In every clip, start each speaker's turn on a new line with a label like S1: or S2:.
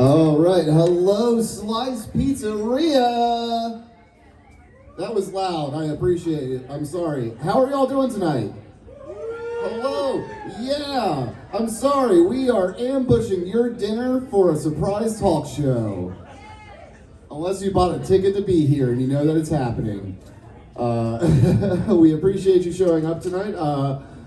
S1: All right, hello, Slice Pizzeria. That was loud. I appreciate it. I'm sorry. How are y'all doing tonight? Hello. Yeah. I'm sorry. We are ambushing your dinner for a surprise talk show. Unless you bought a ticket to be here and you know that it's happening. We appreciate you showing up tonight.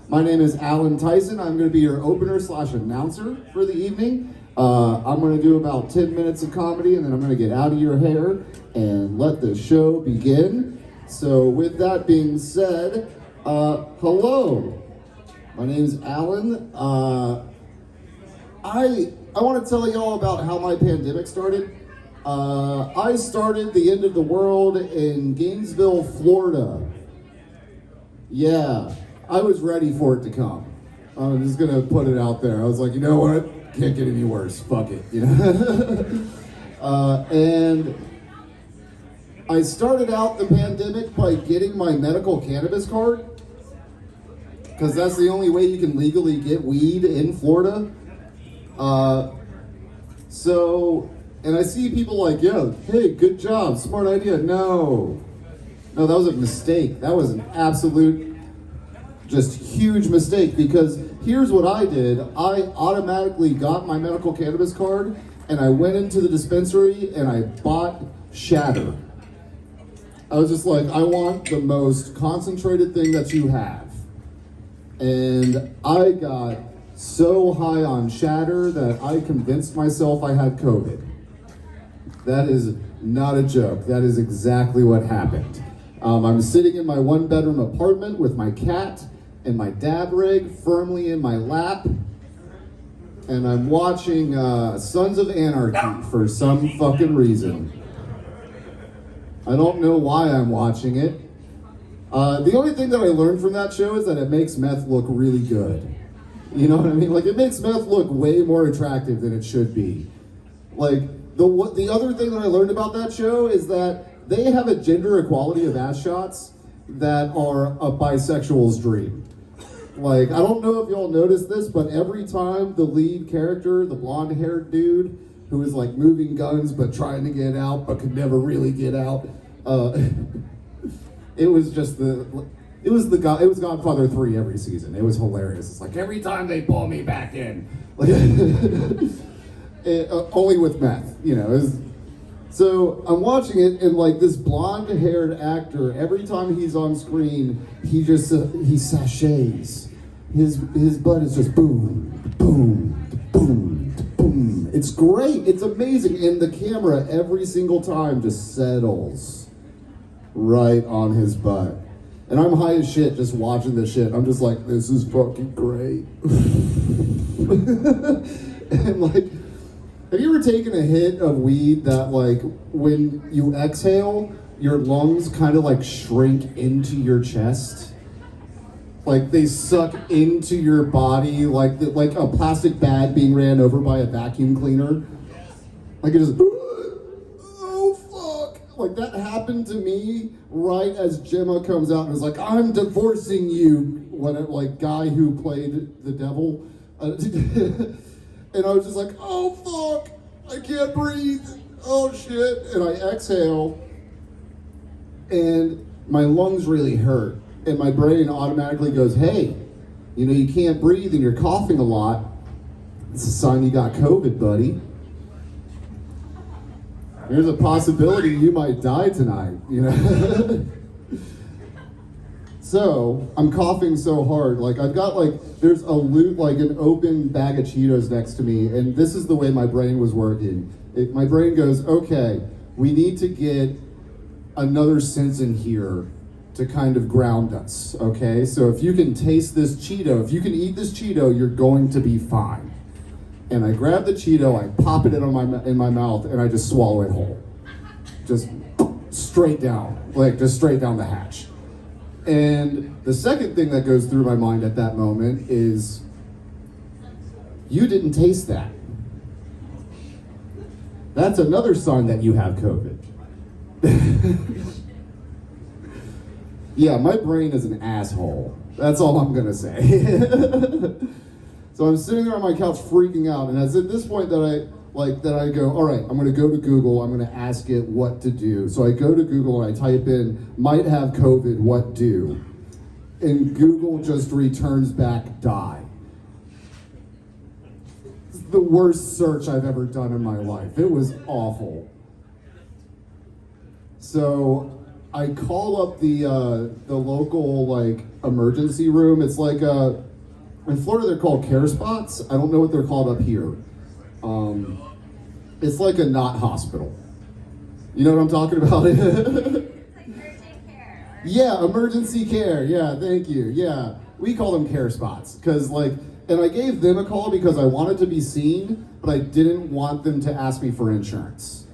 S1: My name is Alan Tyson. I'm going to be your opener / announcer for the evening. I'm going to do about 10 minutes of comedy, and then I'm going to get out of your hair and let the show begin. So with that being said, hello. My name's Alan. I want to tell y'all about how my pandemic started. I started the end of the world in Gainesville, Florida. Yeah, I was ready for it to come. I'm just going to put it out there. I was like, you know what? Can't get any worse. Fuck it, you know. And I started out the pandemic by getting my medical cannabis card, because that's the only way you can legally get weed in Florida. And I see people like, yeah, hey, good job, smart idea. No, that was a mistake. That was an absolute, just huge mistake, because here's what I did. I automatically got my medical cannabis card and I went into the dispensary and I bought shatter. I was just like, I want the most concentrated thing that you have. And I got so high on shatter that I convinced myself I had COVID. That is not a joke. That is exactly what happened. I'm sitting in my 1-bedroom apartment with my cat and my dab rig firmly in my lap, and I'm watching Sons of Anarchy for some fucking reason. I don't know why I'm watching it. The only thing that I learned from that show is that it makes meth look really good. You know what I mean? Like, it makes meth look way more attractive than it should be. Like, the other thing that I learned about that show is that they have a gender equality of ass shots that are a bisexual's dream. Like, I don't know if y'all noticed this, but every time the lead character, the blonde-haired dude, who is like moving guns but trying to get out but could never really get out, it was Godfather 3 every season. It was hilarious. It's like, every time they pull me back in. Like, only with meth, you know. So I'm watching it, and like this blonde-haired actor, every time he's on screen, he sachets. His butt is just boom, boom, boom, boom. It's great. It's amazing. And the camera every single time just settles right on his butt. And I'm high as shit just watching this shit. I'm just like, this is fucking great. And like, have you ever taken a hit of weed that, like, when you exhale, your lungs kind of like shrink into your chest? Like, they suck into your body like a plastic bag being ran over by a vacuum cleaner. Like, it just, oh fuck. Like, that happened to me right as Gemma comes out and is like, I'm divorcing you. Like, guy who played the devil. And I was just like, oh fuck, I can't breathe, oh shit. And I exhale, and my lungs really hurt. And my brain automatically goes, hey, you know, you can't breathe and you're coughing a lot. It's a sign you got COVID, buddy. There's a possibility you might die tonight, you know? So, I'm coughing so hard, like I've got there's an open bag of Cheetos next to me, and this is the way my brain was working. My brain goes, okay, we need to get another sense in here to kind of ground us, okay? So if you can taste this Cheeto, if you can eat this Cheeto, you're going to be fine. And I grab the Cheeto, I pop it in my mouth, and I just swallow it whole. Just straight down, just straight down the hatch. And the second thing that goes through my mind at that moment is, you didn't taste that. That's another sign that you have COVID. Yeah, my brain is an asshole. That's all I'm gonna say. So I'm sitting there on my couch freaking out, and it's at this point that like that I go, all right, I'm going to go to Google, I'm going to ask it what to do. So I go to Google and I type in, might have COVID, what do? And Google just returns back, die. It's the worst search I've ever done in my life. It was awful. So I call up the local like emergency room. It's like in Florida they're called care spots. I don't know what they're called up here. It's like a not hospital. You know what I'm talking about?
S2: It's like urgent care.
S1: Yeah, emergency care. Yeah, thank you. Yeah, we call them care spots because like, and I gave them a call because I wanted to be seen, but I didn't want them to ask me for insurance.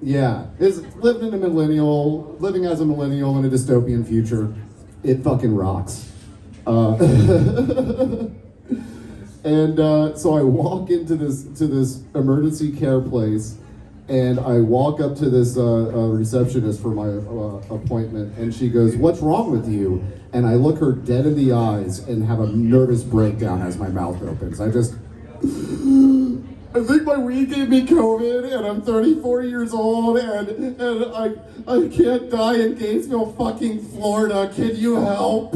S1: Yeah, living as a millennial in a dystopian future, it fucking rocks. And so I walk into this emergency care place, and I walk up to this receptionist for my appointment, and she goes, "What's wrong with you?" And I look her dead in the eyes and have a nervous breakdown as my mouth opens. I think my weed gave me COVID, and I'm 34 years old, and I can't die in Gainesville, fucking Florida. Can you help?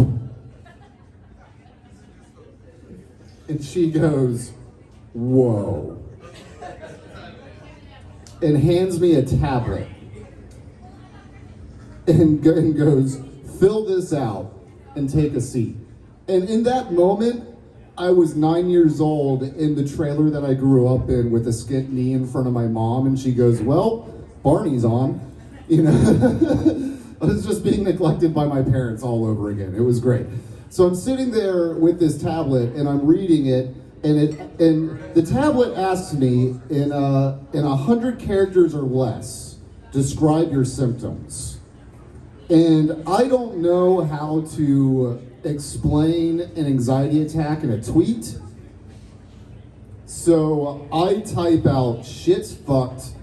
S1: And she goes, whoa. And hands me a tablet. And goes, fill this out and take a seat. And in that moment, I was 9 years old in the trailer that I grew up in with a skint knee in front of my mom, and she goes, well, Barney's on. You know, I was just being neglected by my parents all over again. It was great. So I'm sitting there with this tablet and I'm reading it, and the tablet asks me in 100 characters or less, describe your symptoms. And I don't know how to explain an anxiety attack in a tweet. So I type out, shit's fucked,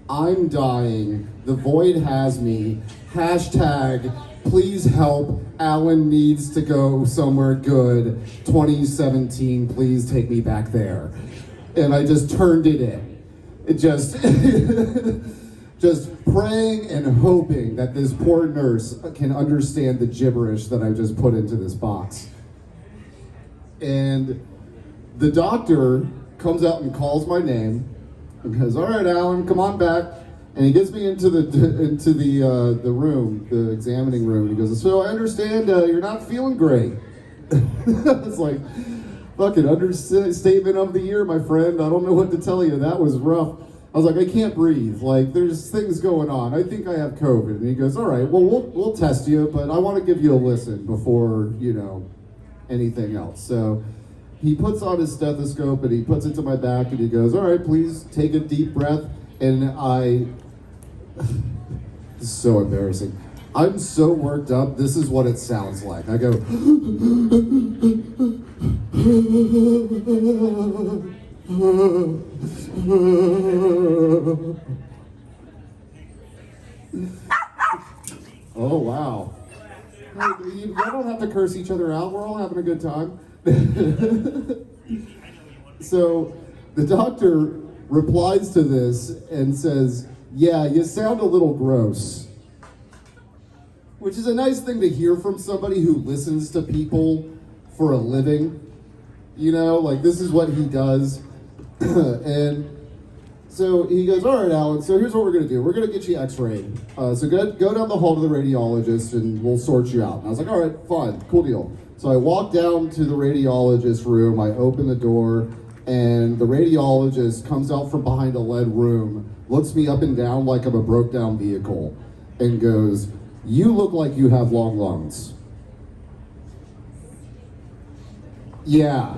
S1: I'm dying, the void has me, hashtag, please help, Alan needs to go somewhere good, 2017, please take me back there. And I just turned it in. It just, just praying and hoping that this poor nurse can understand the gibberish that I just put into this box. And the doctor comes out and calls my name and goes, all right, Alan, come on back. And he gets me into the room, the examining room. He goes, so I understand you're not feeling great. It's like, fucking understatement of the year, my friend. I don't know what to tell you. That was rough. I was like, I can't breathe. Like, there's things going on. I think I have COVID. And he goes, all right, well, we'll test you, but I want to give you a listen before, you know, anything else. So he puts on his stethoscope and he puts it to my back and he goes, all right, please take a deep breath. And this is so embarrassing. I'm so worked up, this is what it sounds like. I go, oh wow. You don't have to curse each other out, we're all having a good time. So the doctor replies to this and says, yeah, you sound a little gross. Which is a nice thing to hear from somebody who listens to people for a living. You know, like this is what he does. And so he goes, all right, Alan, so here's what we're gonna do. We're gonna get you x-rayed. So go down the hall to the radiologist and we'll sort you out. And I was like, all right, fine, cool deal. So I walk down to the radiologist room, I open the door, and the radiologist comes out from behind a lead room, looks me up and down like I'm a broke down vehicle, and goes, you look like you have long lungs. Yeah,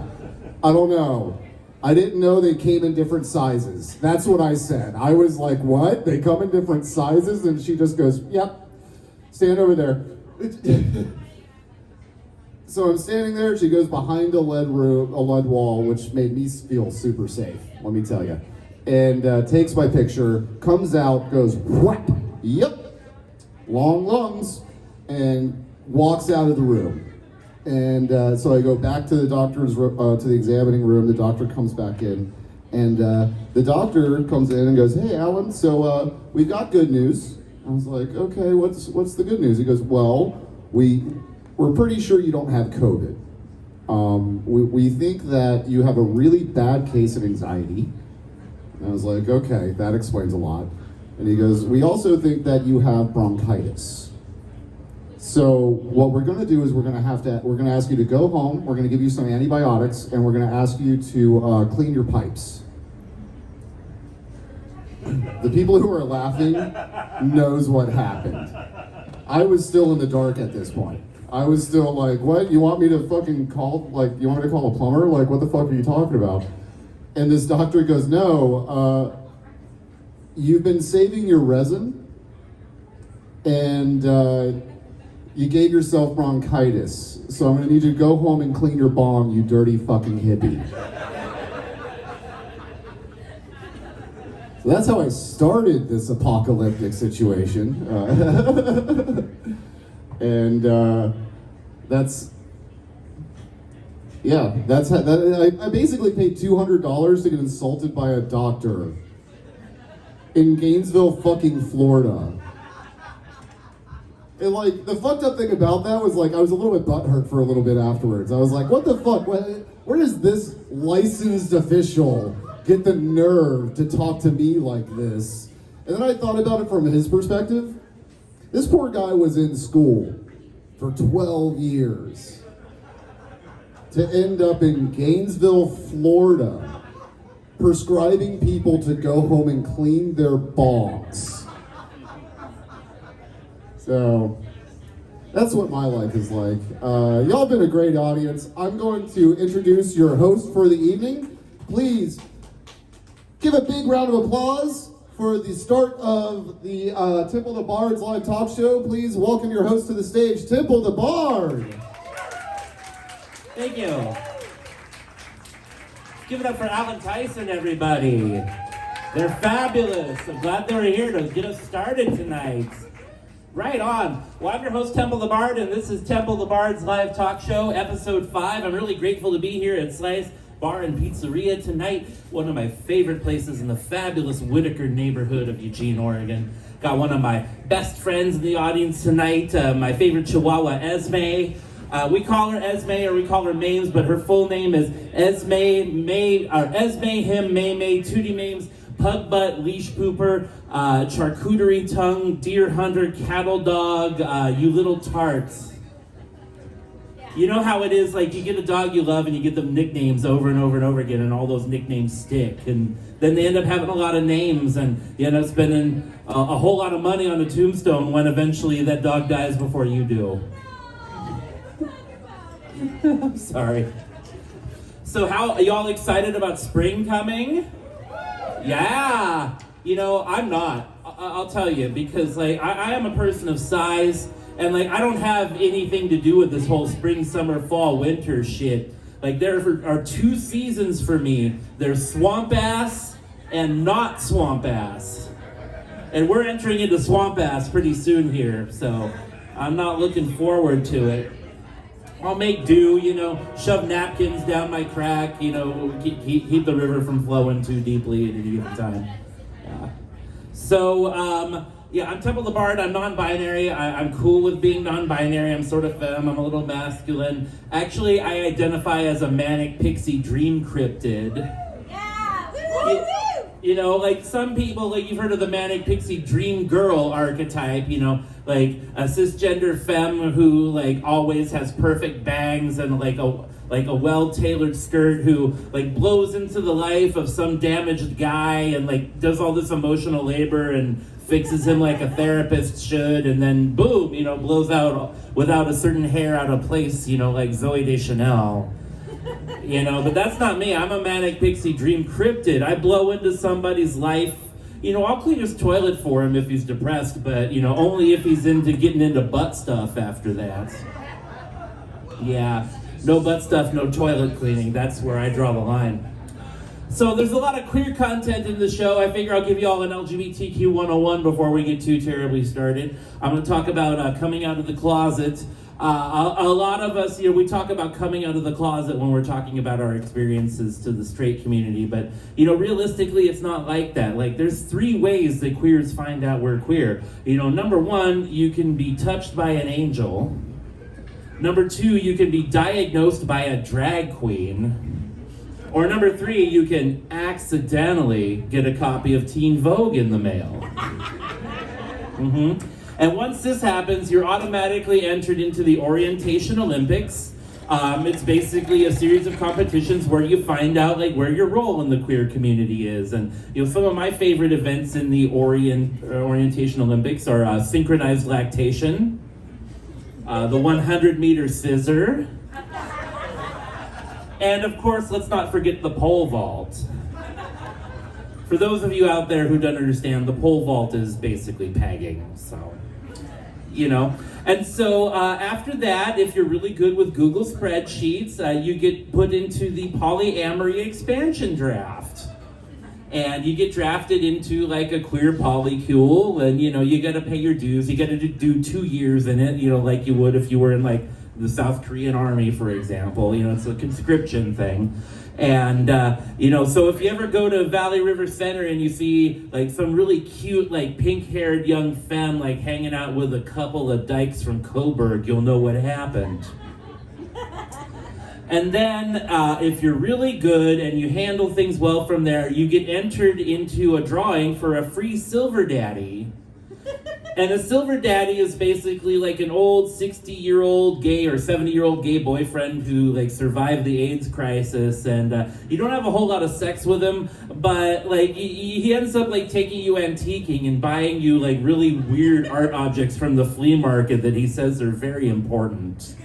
S1: I don't know. I didn't know they came in different sizes. That's what I said. I was like, what? They come in different sizes? And she just goes, yep, stand over there. So I'm standing there, she goes behind a lead wall, which made me feel super safe, let me tell you. And takes my picture, comes out, goes, whap, yep, long lungs, and walks out of the room. And so I go back to the doctor's, to the examining room, the doctor comes back in, And the doctor comes in and goes, "Hey, Alan, so we've got good news." I was like, "Okay, what's the good news?" He goes, "Well, we're pretty sure you don't have COVID. We think that you have a really bad case of anxiety." And I was like, "Okay, that explains a lot." And he goes, "We also think that you have bronchitis. So what we're going to do is we're going to ask you to go home. We're going to give you some antibiotics, and we're going to ask you to clean your pipes." The people who are laughing knows what happened. I was still in the dark at this point. I was still like, "What? You want me to fucking call, like, you want me to call a plumber? Like, what the fuck are you talking about?" And this doctor goes, "No, you've been saving your resin, and you gave yourself bronchitis. So I'm gonna need you to go home and clean your bong, you dirty fucking hippie." So that's how I started this apocalyptic situation. And that's I basically paid $200 to get insulted by a doctor in Gainesville, fucking Florida. And like, the fucked up thing about that was like, I was a little bit butthurt for a little bit afterwards. I was like, what the fuck? Where does this licensed official get the nerve to talk to me like this? And then I thought about it from his perspective. This poor guy was in school for 12 years to end up in Gainesville, Florida, prescribing people to go home and clean their bongs. So that's what my life is like. Y'all been a great audience. I'm going to introduce your host for the evening. Please give a big round of applause for the start of the Temple the Bard's live talk show. Please welcome your host to the stage, Temple the Bard.
S3: Thank you. Give it up for Alan Tyson, everybody. They're fabulous. I'm glad they were here to get us started tonight. Right on. Well, I'm your host, Temple the Bard, and this is Temple the Bard's live talk show, episode 5. I'm really grateful to be here at Slice Bar and Pizzeria tonight, one of my favorite places in the fabulous Whitaker neighborhood of Eugene, Oregon. Got one of my best friends in the audience tonight, my favorite Chihuahua, Esme. We call her Esme, or we call her Mames, but her full name is Esme Him May Tootie Mames, Pug Butt, Leash Pooper, Charcuterie Tongue, Deer Hunter, Cattle Dog, you little tarts. You know how it is, like, you get a dog you love and you get them nicknames over and over and over again, and all those nicknames stick, and then they end up having a lot of names, and you end up spending a whole lot of money on a tombstone when eventually that dog dies before you do. I'm sorry. So how, are y'all excited about spring coming? Yeah. You know, I'm not. I'll tell you, because like I am a person of size, and like I don't have anything to do with this whole spring, summer, fall, winter shit. Like there are 2 seasons for me. There's swamp ass and not swamp ass. And we're entering into swamp ass pretty soon here, so I'm not looking forward to it. I'll make do, you know, shove napkins down my crack, you know, keep the river from flowing too deeply at any given time. Yeah. So, yeah, I'm Temple the Bard. I'm non-binary. I'm cool with being non-binary. I'm sort of femme. I'm a little masculine. Actually, I identify as a manic pixie dream cryptid.
S2: Yeah!
S3: You know, like some people, like you've heard of the manic pixie dream girl archetype, you know, like a cisgender femme who like always has perfect bangs and like a well-tailored skirt who like blows into the life of some damaged guy and like does all this emotional labor and fixes him like a therapist should, and then boom, you know, blows out without a certain hair out of place, you know, like Zooey Deschanel. You know, but that's not me. I'm a manic pixie dream cryptid. I blow into somebody's life. You know, I'll clean his toilet for him if he's depressed, but, you know, only if he's into getting into butt stuff after that. Yeah, no butt stuff, no toilet cleaning. That's where I draw the line. So there's a lot of queer content in the show. I figure I'll give you all an LGBTQ 101 before we get too terribly started. I'm going to talk about coming out of the closet. A lot of us, we talk about coming out of the closet when we're talking about our experiences to the straight community, but, realistically, it's not like that. Like, there's 3 ways that queers find out we're queer. Number 1, you can be touched by an angel. Number 2, you can be diagnosed by a drag queen. Or number 3, you can accidentally get a copy of Teen Vogue in the mail. And once this happens, you're automatically entered into the Orientation Olympics. It's basically a series of competitions where you find out where your role in the queer community is. And some of my favorite events in the Orientation Olympics are synchronized lactation, the 100-meter scissor, and of course, let's not forget the pole vault. For those of you out there who don't understand, the pole vault is basically pegging, so, And so after that, if you're really good with Google spreadsheets, you get put into the polyamory expansion draft. And you get drafted into a queer polycule, and you gotta pay your dues. You gotta do 2 years in it, like you would if you were in the South Korean Army, for example. It's a conscription thing. And, so if you ever go to Valley River Center and you see, some really cute, pink-haired young femme, hanging out with a couple of dykes from Coburg, you'll know what happened. And then, if you're really good and you handle things well from there, you get entered into a drawing for a free silver daddy. And a silver daddy is basically an old 60-year-old gay or 70-year-old gay boyfriend who survived the AIDS crisis, and you don't have a whole lot of sex with him, but he ends up taking you antiquing and buying you really weird art objects from the flea market that he says are very important.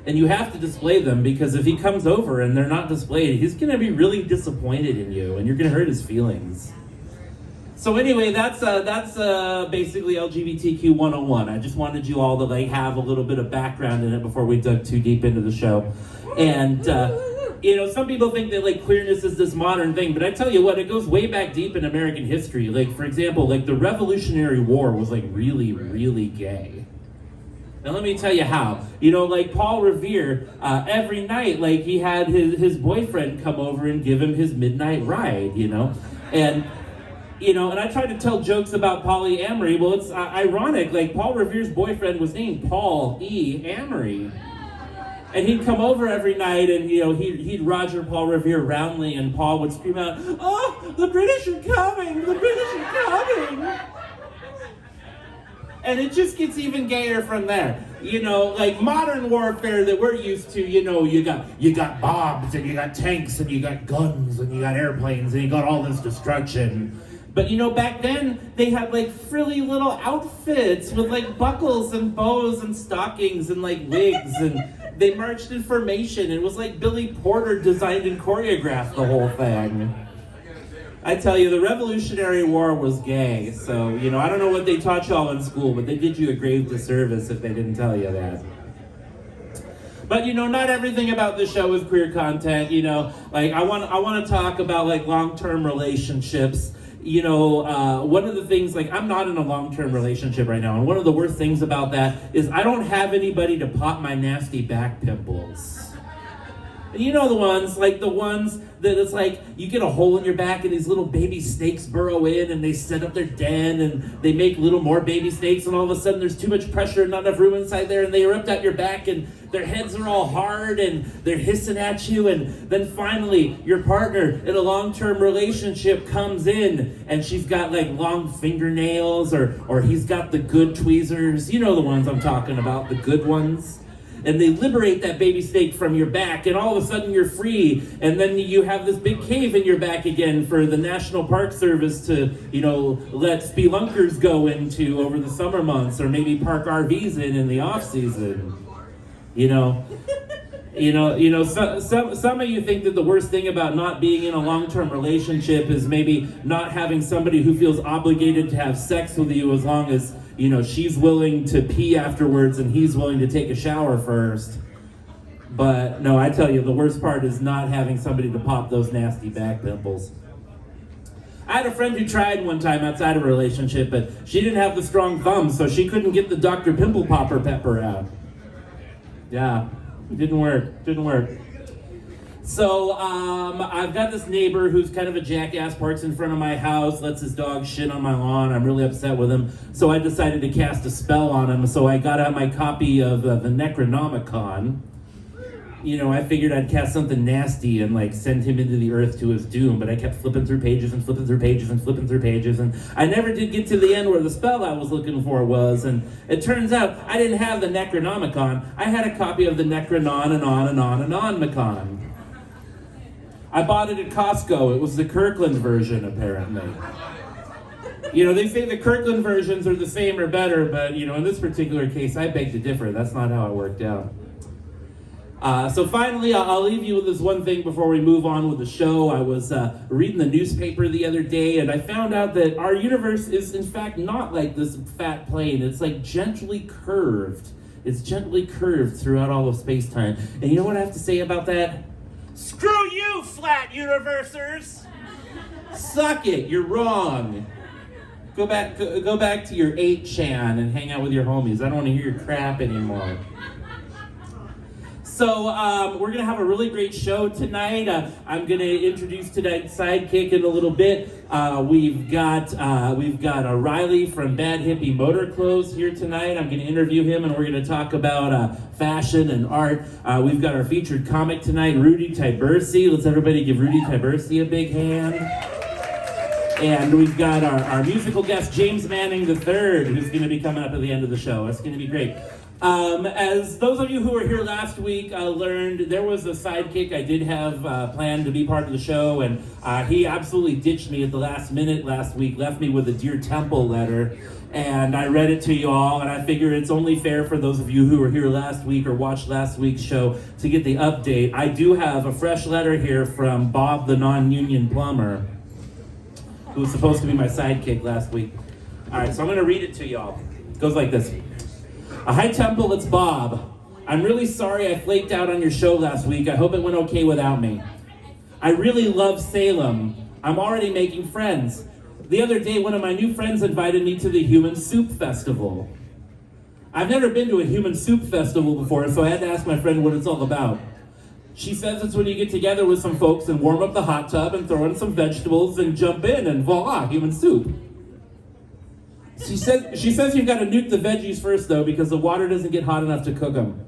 S3: And you have to display them, because if he comes over and they're not displayed, he's gonna be really disappointed in you, and you're gonna hurt his feelings. So anyway, that's basically LGBTQ 101. I just wanted you all to have a little bit of background in it before we dug too deep into the show. And some people think that queerness is this modern thing, but I tell you what, it goes way back deep in American history. For example, the Revolutionary War was really, really gay. Now let me tell you how. Paul Revere, every night, he had his boyfriend come over and give him his midnight ride, and and I tried to tell jokes about polyamory. Well, it's ironic. Paul Revere's boyfriend was named Paul E. Amory. And he'd come over every night and, he'd Roger Paul Revere roundly, and Paul would scream out, "Oh, the British are coming! The British are coming!" And it just gets even gayer from there. Modern warfare that we're used to, you got bombs, and you got tanks, and you got guns, and you got airplanes, and you got all this destruction. But back then, they had frilly little outfits with buckles and bows and stockings and wigs, and they marched in formation. It was Billy Porter designed and choreographed the whole thing. I tell you, the Revolutionary War was gay, so, I don't know what they taught y'all in school, but they did you a grave disservice if they didn't tell you that. But, not everything about this show is queer content, I want to talk about, long-term relationships. One of the things, I'm not in a long-term relationship right now, and one of the worst things about that is I don't have anybody to pop my nasty back pimples. And the ones that it's you get a hole in your back and these little baby snakes burrow in and they set up their den and they make little more baby snakes, and all of a sudden there's too much pressure and not enough room inside there, and they erupt out your back and their heads are all hard and they're hissing at you, and then finally your partner in a long-term relationship comes in and she's got long fingernails or he's got the good tweezers, the ones I'm talking about, the good ones. And they liberate that baby snake from your back, and all of a sudden you're free, and then you have this big cave in your back again for the National Park Service to, let spelunkers go into over the summer months, or maybe park RVs in the off season. Some of you think that the worst thing about not being in a long-term relationship is maybe not having somebody who feels obligated to have sex with you as long as she's willing to pee afterwards and he's willing to take a shower first. But no, I tell you, the worst part is not having somebody to pop those nasty back pimples. I had a friend who tried one time outside of a relationship, but she didn't have the strong thumb, so she couldn't get the Dr. Pimple Popper pepper out. Yeah, didn't work. So, I've got this neighbor who's kind of a jackass, parks in front of my house, lets his dog shit on my lawn. I'm really upset with him. So I decided to cast a spell on him. So I got out my copy of the Necronomicon. You know, I figured I'd cast something nasty and like send him into the earth to his doom, but I kept flipping through pages and flipping through pages and flipping through pages, and I never did get to the end where the spell I was looking for was, and it turns out I didn't have the Necronomicon. I had a copy of the Necronon and on and on and on Macon. I bought it at Costco. It was the Kirkland version, apparently. You know, they say the Kirkland versions are the same or better, but, you know, in this particular case, I beg to differ. That's not how it worked out. So finally, I'll leave you with this one thing before we move on with the show. I was reading the newspaper the other day, and I found out that our universe is, in fact, not like this fat plane. It's like gently curved. It's gently curved throughout all of space-time. And you know what I have to say about that? Screw you, flat universers! Suck it, you're wrong. Go back to your 8chan and hang out with your homies. I don't want to hear your crap anymore. So we're gonna have a really great show tonight. I'm gonna introduce tonight's sidekick in a little bit. We've got Riley from Bad Hippie Motor Clothes here tonight. I'm gonna interview him, and we're gonna talk about fashion and art. We've got our featured comic tonight, Rudy Tyburczy. Let's everybody give Rudy Tyburczy a big hand. And we've got our musical guest, James Manning III, who's gonna be coming up at the end of the show. It's gonna be great. As those of you who were here last week learned, there was a sidekick I did have planned to be part of the show, and he absolutely ditched me at the last minute last week, left me with a Dear Temple letter, and I read it to you all, and I figure it's only fair for those of you who were here last week or watched last week's show to get the update. I do have a fresh letter here from Bob the non-union plumber, who was supposed to be my sidekick last week. All right, so I'm going to read it to y'all. It goes like this. Hi Temple, it's Bob. I'm really sorry I flaked out on your show last week. I hope it went okay without me. I really love Salem. I'm already making friends. The other day, one of my new friends invited me to the Human Soup Festival. I've never been to a Human Soup Festival before, so I had to ask my friend what it's all about. She says it's when you get together with some folks and warm up the hot tub and throw in some vegetables and jump in and voila, human soup. She says you've got to nuke the veggies first, though, because the water doesn't get hot enough to cook them.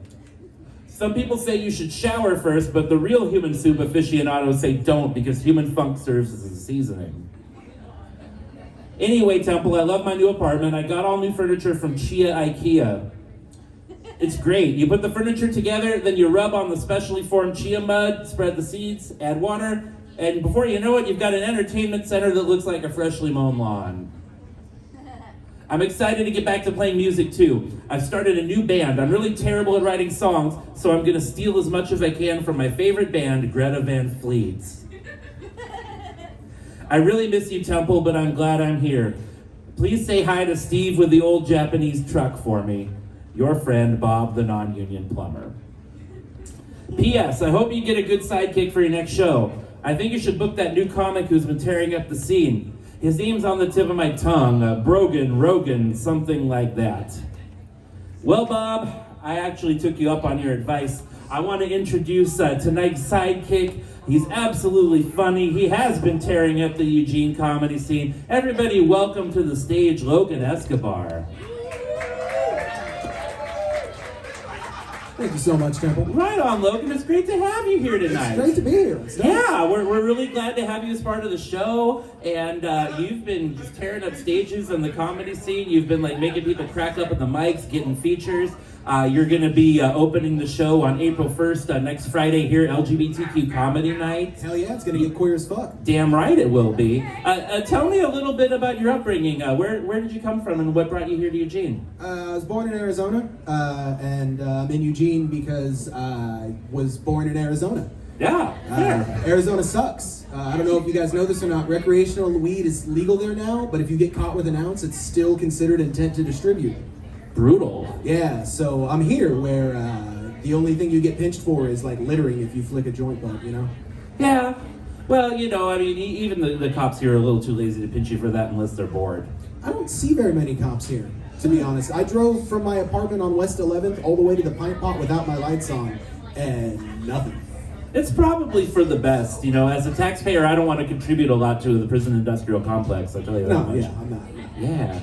S3: Some people say you should shower first, but the real human soup aficionados say don't, because human funk serves as a seasoning. Anyway, Temple, I love my new apartment. I got all new furniture from Chia IKEA. It's great. You put the furniture together, then you rub on the specially formed chia mud, spread the seeds, add water, and before you know it, you've got an entertainment center that looks like a freshly mown lawn. I'm excited to get back to playing music too. I've started a new band. I'm really terrible at writing songs, so I'm gonna steal as much as I can from my favorite band, Greta Van Fleet. I really miss you, Temple, but I'm glad I'm here. Please say hi to Steve with the old Japanese truck for me. Your friend, Bob the non-union plumber. P.S. I hope you get a good sidekick for your next show. I think you should book that new comic who's been tearing up the scene. His name's on the tip of my tongue, Rogan, something like that. Well, Bob, I actually took you up on your advice. I want to introduce tonight's sidekick. He's absolutely funny. He has been tearing up the Eugene comedy scene. Everybody welcome to the stage, Logan Escobar.
S4: Thank you so much, Temple.
S3: Right on, Logan. It's great to have you here tonight.
S4: It's great to be here.
S3: Yeah, we're really glad to have you as part of the show. And you've been just tearing up stages in the comedy scene. You've been like making people crack up at the mics, getting features. You're going to be opening the show on April 1st, next Friday here, LGBTQ Comedy Night.
S4: Hell yeah, it's going to get queer as fuck.
S3: Damn right it will be. Tell me a little bit about your upbringing. Where did you come from and what brought you here to Eugene?
S4: I was born in Arizona, and I'm in Eugene because I was born in Arizona.
S3: Yeah,
S4: Arizona sucks. I don't know if you guys know this or not. Recreational weed is legal there now, but if you get caught with an ounce, it's still considered intent to distribute.
S3: Brutal.
S4: Yeah, so I'm here where the only thing you get pinched for is like littering if you flick a joint bud, you know?
S3: Yeah. Well, you know, I mean, even the cops here are a little too lazy to pinch you for that unless they're bored.
S4: I don't see very many cops here. to be honest. I drove from my apartment on West 11th all the way to the Pint Pot without my lights on, and nothing.
S3: It's probably for the best. You know, as a taxpayer, I don't want to contribute a lot to the prison industrial complex, I'll tell you that
S4: No,
S3: much.
S4: yeah, I'm not.
S3: Yeah.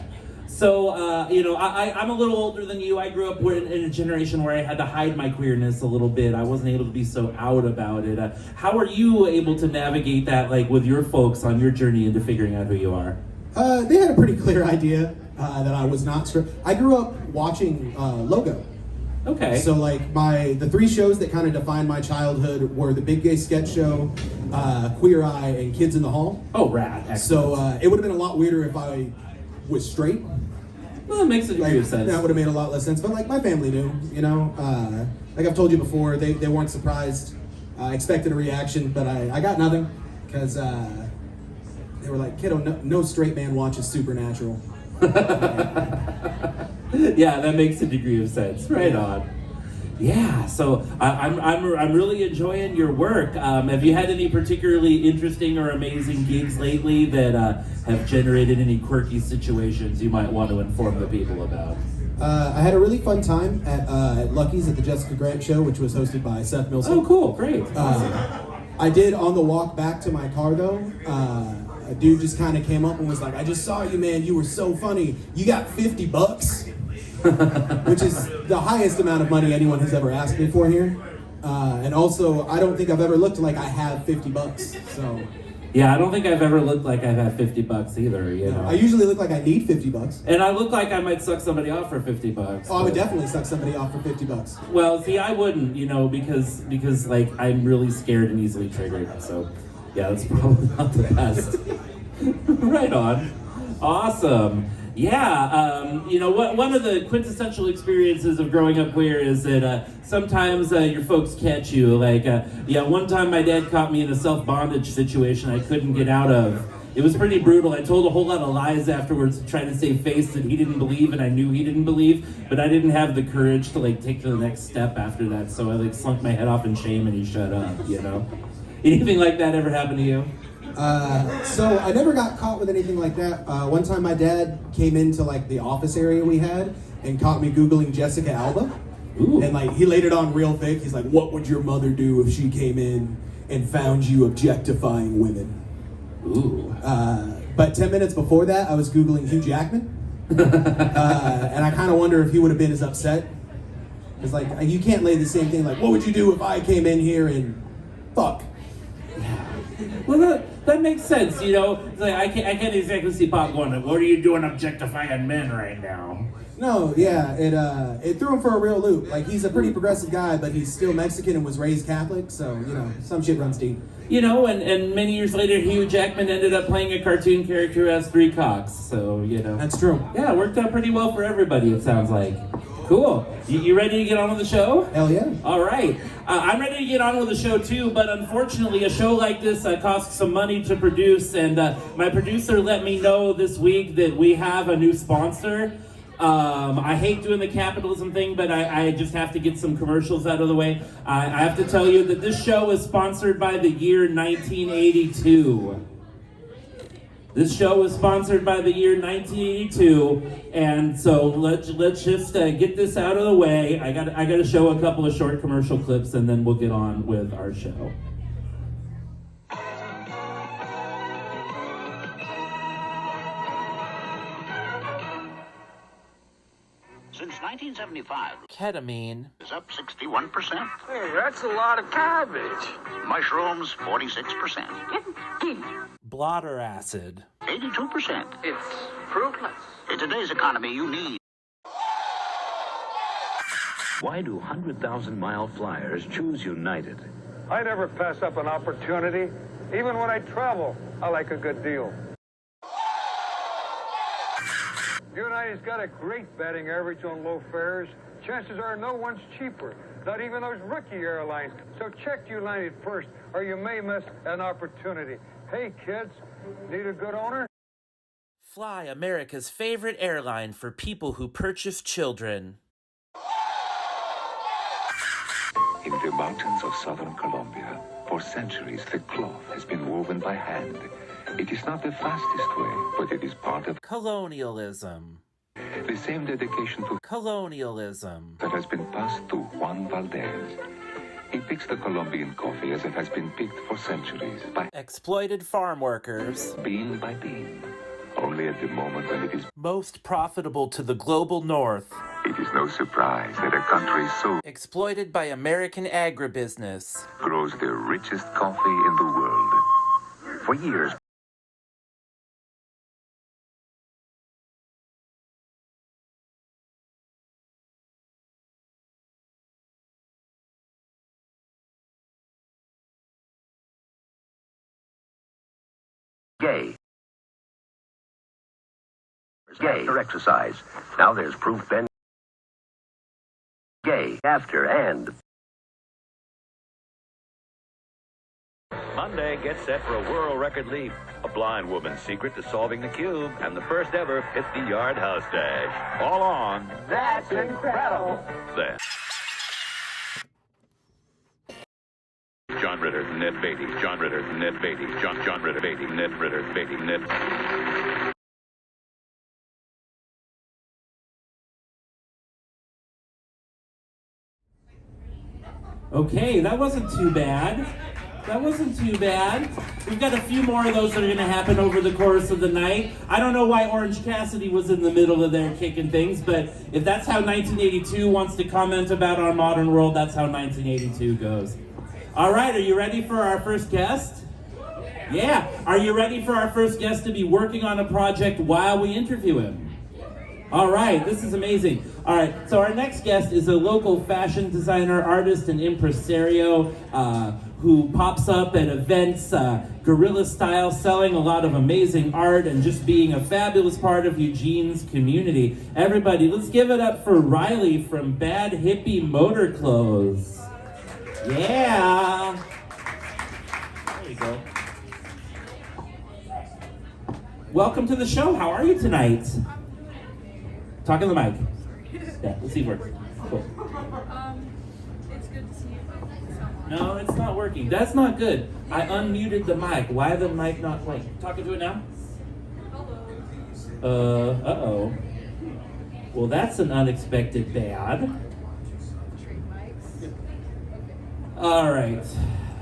S3: So, you know, I'm a little older than you. I grew up in a generation where I had to hide my queerness a little bit. I wasn't able to be so out about it. How are you able to navigate that, like, with your folks on your journey into figuring out who you are?
S4: They had a pretty clear idea that I was not straight. I grew up watching Logo.
S3: Okay.
S4: So, like, the 3 shows that kind of defined my childhood were the Big Gay Sketch Show, Queer Eye, and Kids in the Hall.
S3: Oh, rad. Excellent.
S4: So, it would have been a lot weirder if I was straight.
S3: Well, it makes a degree of sense.
S4: That would have made a lot less sense. But, like, my family knew, you know. Like I've told you before, they weren't surprised. I expected a reaction, but I got nothing. Because they were like, kiddo, no straight man watches Supernatural.
S3: Yeah, that makes a degree of sense. Right on. Yeah, so I'm really enjoying your work. Have you had any particularly interesting or amazing gigs lately that have generated any quirky situations you might want to inform the people about?
S4: I had a really fun time at Lucky's at the Jessica Grant Show, which was hosted by Seth Milson.
S3: Oh, cool, great.
S4: I did on the walk back to my car though. A dude just kind of came up and was like, "I just saw you, man. You were so funny. You got $50." Which is the highest amount of money anyone has ever asked me for here. And also, I don't think I've ever looked like I have $50. So
S3: Yeah, I don't think I've ever looked like I've had $50 either, you know.
S4: I usually look like I need $50.
S3: And I look like I might suck somebody off for $50.
S4: Oh, I would definitely suck somebody off for $50.
S3: Well, see, I wouldn't, you know, because like I'm really scared and easily triggered. So, yeah, that's probably not the best. Right on. Awesome. Yeah, you know, one of the quintessential experiences of growing up queer is that sometimes your folks catch you. Like, yeah, one time my dad caught me in a self-bondage situation I couldn't get out of. It was pretty brutal. I told a whole lot of lies afterwards, trying to save face that he didn't believe and I knew he didn't believe, but I didn't have the courage to, like, take the next step after that, so I, like, slunk my head off in shame and he shut up, you know? Anything like that ever happen to you?
S4: So I never got caught with anything like that. One time my dad came into like the office area we had and caught me Googling Jessica Alba.
S3: Ooh.
S4: And like he laid it on real thick. He's like, "What would your mother do if she came in and found you objectifying women?"
S3: Ooh.
S4: But 10 minutes before that, I was Googling Hugh Jackman. And I kind of wonder if he would have been as upset. It's like, you can't lay the same thing like, "What would you do if I came in here and fuck?"
S3: Well, that makes sense, you know. It's like, I can't exactly see Pop going, "What are you doing objectifying men right now?"
S4: No, yeah, it threw him for a real loop. Like, he's a pretty progressive guy, but he's still Mexican and was raised Catholic, so, you know, some shit runs deep.
S3: You know, and many years later, Hugh Jackman ended up playing a cartoon character who has 3 cocks, so, you know.
S4: That's true.
S3: Yeah, it worked out pretty well for everybody, it sounds like. Cool. You ready to get on with the show?
S4: Hell yeah.
S3: All right. I'm ready to get on with the show too, but unfortunately a show like this costs some money to produce, and my producer let me know this week that we have a new sponsor. I hate doing the capitalism thing, but I just have to get some commercials out of the way. I have to tell you that this show is sponsored by the year 1982. This show was sponsored by the year 1982, and so let's just get this out of the way. I got to show a couple of short commercial clips, and then we'll get on with our show.
S5: Since 1975,
S3: Ketamine.
S5: is up 61%.
S6: Hey, that's a lot of garbage.
S5: Mushrooms, 46%.
S3: Blotter acid.
S5: 82%.
S6: It's fruitless.
S5: In today's economy, you need. Why do 100,000-mile flyers choose United?
S6: I never pass up an opportunity. Even when I travel, I like a good deal. United's got a great batting average on low fares. Chances are no one's cheaper, not even those rookie airlines. So check United first, or you may miss an opportunity. Hey, kids, need a good owner?
S3: Fly America's favorite airline for people who purchase children.
S7: In the mountains of southern Colombia, for centuries the cloth has been woven by hand. It is not the fastest way, but it is part of
S3: Colonialism.
S7: The same dedication to
S3: Colonialism.
S7: that has been passed to Juan Valdez. He picks the Colombian coffee as it has been picked for centuries, by
S3: Exploited farm workers.
S7: bean by bean. Only at the moment when it is,
S3: Most profitable to the global north.
S7: it is no surprise that a country so
S3: Exploited by American agribusiness.
S7: grows the richest coffee in the world. For years,
S8: gay. After exercise. Now there's proof Ben gay after and.
S9: Monday, get set for a world record leap. A blind woman's secret to solving the cube and the first ever 50-yard house dash. All on.
S8: That's incredible.
S9: There. John Ritter, Ned Beatty, John Ritter, Ned Beatty, John Ritter, Beatty, Ned Ritter, Beatty, Ned.
S3: Okay, that wasn't too bad. That wasn't too bad. We've got a few more of those that are going to happen over the course of the night. I don't know why Orange Cassidy was in the middle of there kicking things, but if that's how 1982 wants to comment about our modern world, that's how 1982 goes. All right, are you ready for our first guest? Yeah. Are you ready for our first guest to be working on a project while we interview him? All right, this is amazing. All right, so our next guest is a local fashion designer, artist, and impresario who pops up at events, guerrilla style, selling a lot of amazing art and just being a fabulous part of Eugene's community. Everybody, let's give it up for Riley from Bad Hippie Motor Clothes. Yeah. There you go. Welcome to the show. How are you tonight? Talk in the mic. Yeah, let's see if it works. Cool.
S2: It's good to see you.
S3: No, it's not working. That's not good. I unmuted the mic. Why the mic not playing? Talking to it now?
S2: Hello.
S3: Uh-oh. Well, that's an unexpected bad. All right.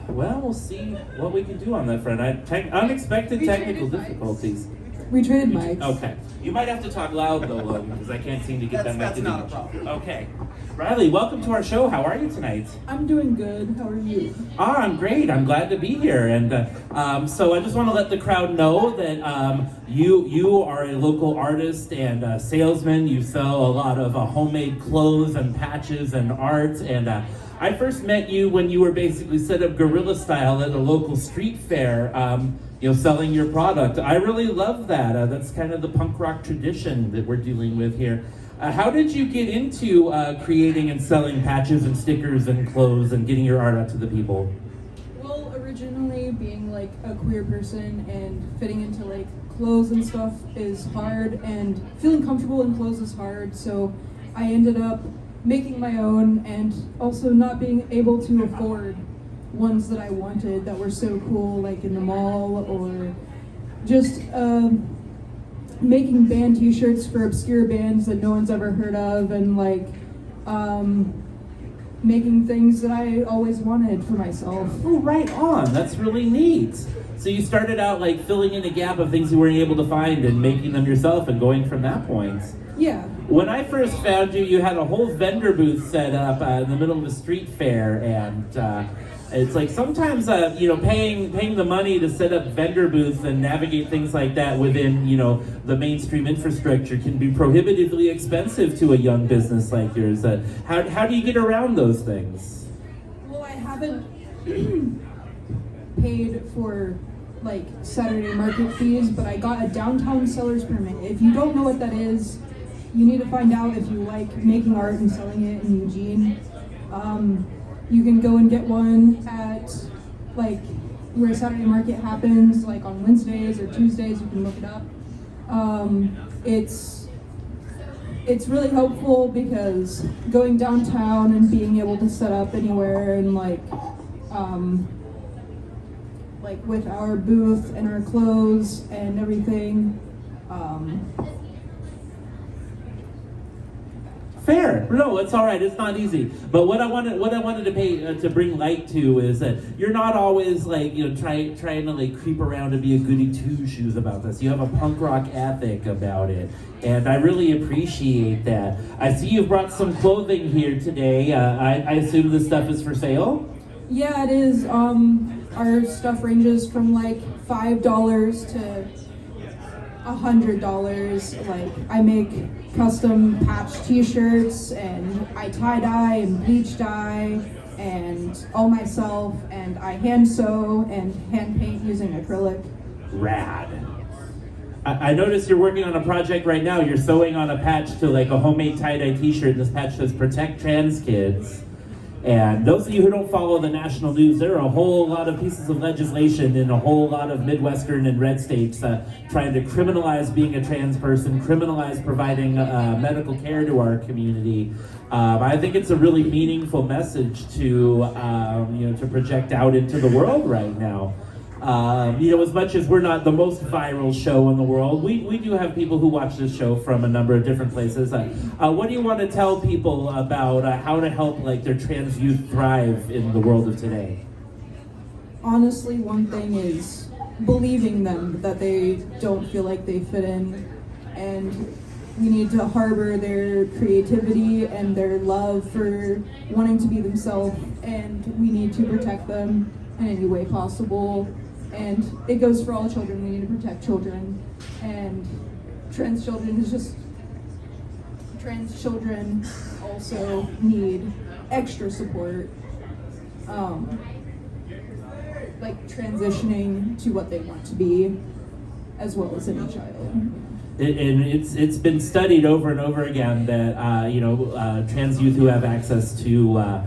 S3: Well, we'll see what we can do on that front. Unexpected technical difficulties.
S10: We traded mics.
S3: Okay. You might have to talk loud though, Logan, because I can't seem to get that mic to do
S4: not a
S3: much.
S4: problem.
S3: Okay. Riley, welcome to our show. How are you tonight?
S10: I'm doing good. How are you?
S3: I'm great. I'm glad to be here. And so I just want to let the crowd know that you are a local artist and salesman. You sell a lot of homemade clothes and patches and art. And I first met you when you were basically set up guerrilla style at a local street fair, selling your product. I really love that. That's kind of the punk rock tradition that we're dealing with here. How did you get into creating and selling patches and stickers and clothes and getting your art out to the people?
S10: Well, originally being like a queer person and fitting into like clothes and stuff is hard, and feeling comfortable in clothes is hard, so I ended up making my own and also not being able to afford ones that I wanted that were so cool, like in the mall, or just making band t-shirts for obscure bands that no one's ever heard of, and like making things that I always wanted for myself.
S3: Oh, right on. That's really neat. So you started out like filling in a gap of things you weren't able to find and making them yourself and going from that point.
S10: Yeah.
S3: When I first found you, you had a whole vendor booth set up in the middle of a street fair, and it's like sometimes, paying the money to set up vendor booths and navigate things like that within, the mainstream infrastructure can be prohibitively expensive to a young business like yours. How do you get around those things?
S10: Well, I haven't paid for like Saturday market fees, but I got a downtown seller's permit. If you don't know what that is, you need to find out if you like making art and selling it in Eugene. You can go and get one at like where Saturday market happens, like on Wednesdays or Tuesdays. You can look it up. It's really helpful because going downtown and being able to set up anywhere and like with our booth and our clothes and everything,
S3: Fair. No, it's all right. It's not easy. But what I wanted to bring light to is that you're not always like trying to like creep around and be a goody two shoes about this. You have a punk rock ethic about it, and I really appreciate that. I see you've brought some clothing here today. I assume this stuff is for sale.
S10: Yeah, it is. Our stuff ranges from like $5 to $100. Like, I make custom patch t-shirts, and I tie-dye and bleach dye and all myself, and I hand sew and hand paint using acrylic.
S3: Rad. I noticed you're working on a project right now. You're sewing on a patch to like a homemade tie-dye t-shirt. This patch says "Protect Trans Kids." And those of you who don't follow the national news, there are a whole lot of pieces of legislation in a whole lot of Midwestern and red states trying to criminalize being a trans person, criminalize providing medical care to our community. I think it's a really meaningful message to to project out into the world right now. As much as we're not the most viral show in the world, we do have people who watch this show from a number of different places. What do you want to tell people about how to help like their trans youth thrive in the world of today?
S10: Honestly, one thing is believing them that they don't feel like they fit in, and we need to harbor their creativity and their love for wanting to be themselves, and we need to protect them in any way possible. And it goes for all children. We need to protect children, and trans children also need extra support, like transitioning to what they want to be, as well as any child.
S3: And it's been studied over and over again that trans youth who have access to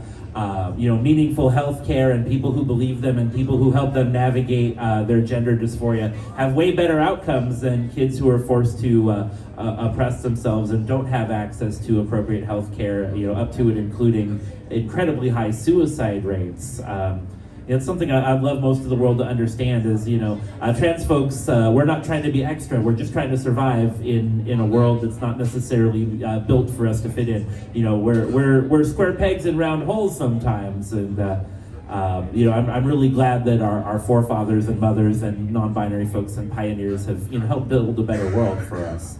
S3: meaningful health care, and people who believe them and people who help them navigate their gender dysphoria have way better outcomes than kids who are forced to oppress themselves and don't have access to appropriate health care, up to and including incredibly high suicide rates. It's something I'd love most of the world to understand is, trans folks, we're not trying to be extra, we're just trying to survive in a world that's not necessarily built for us to fit in. We're square pegs in round holes sometimes, and I'm really glad that our forefathers and mothers and non-binary folks and pioneers have helped build a better world for us.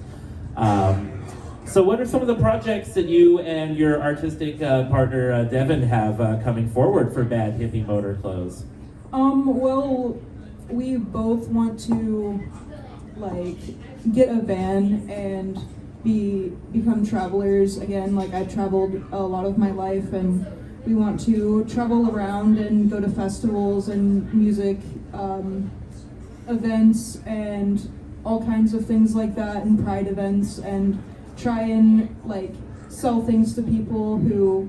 S3: So what are some of the projects that you and your artistic partner, Devin, have coming forward for Bad Hippie Motor Clothes?
S10: Well, we both want to, get a van and become travelers again. Like, I've traveled a lot of my life, and we want to travel around and go to festivals and music events and all kinds of things like that, and pride events, and try and sell things to people who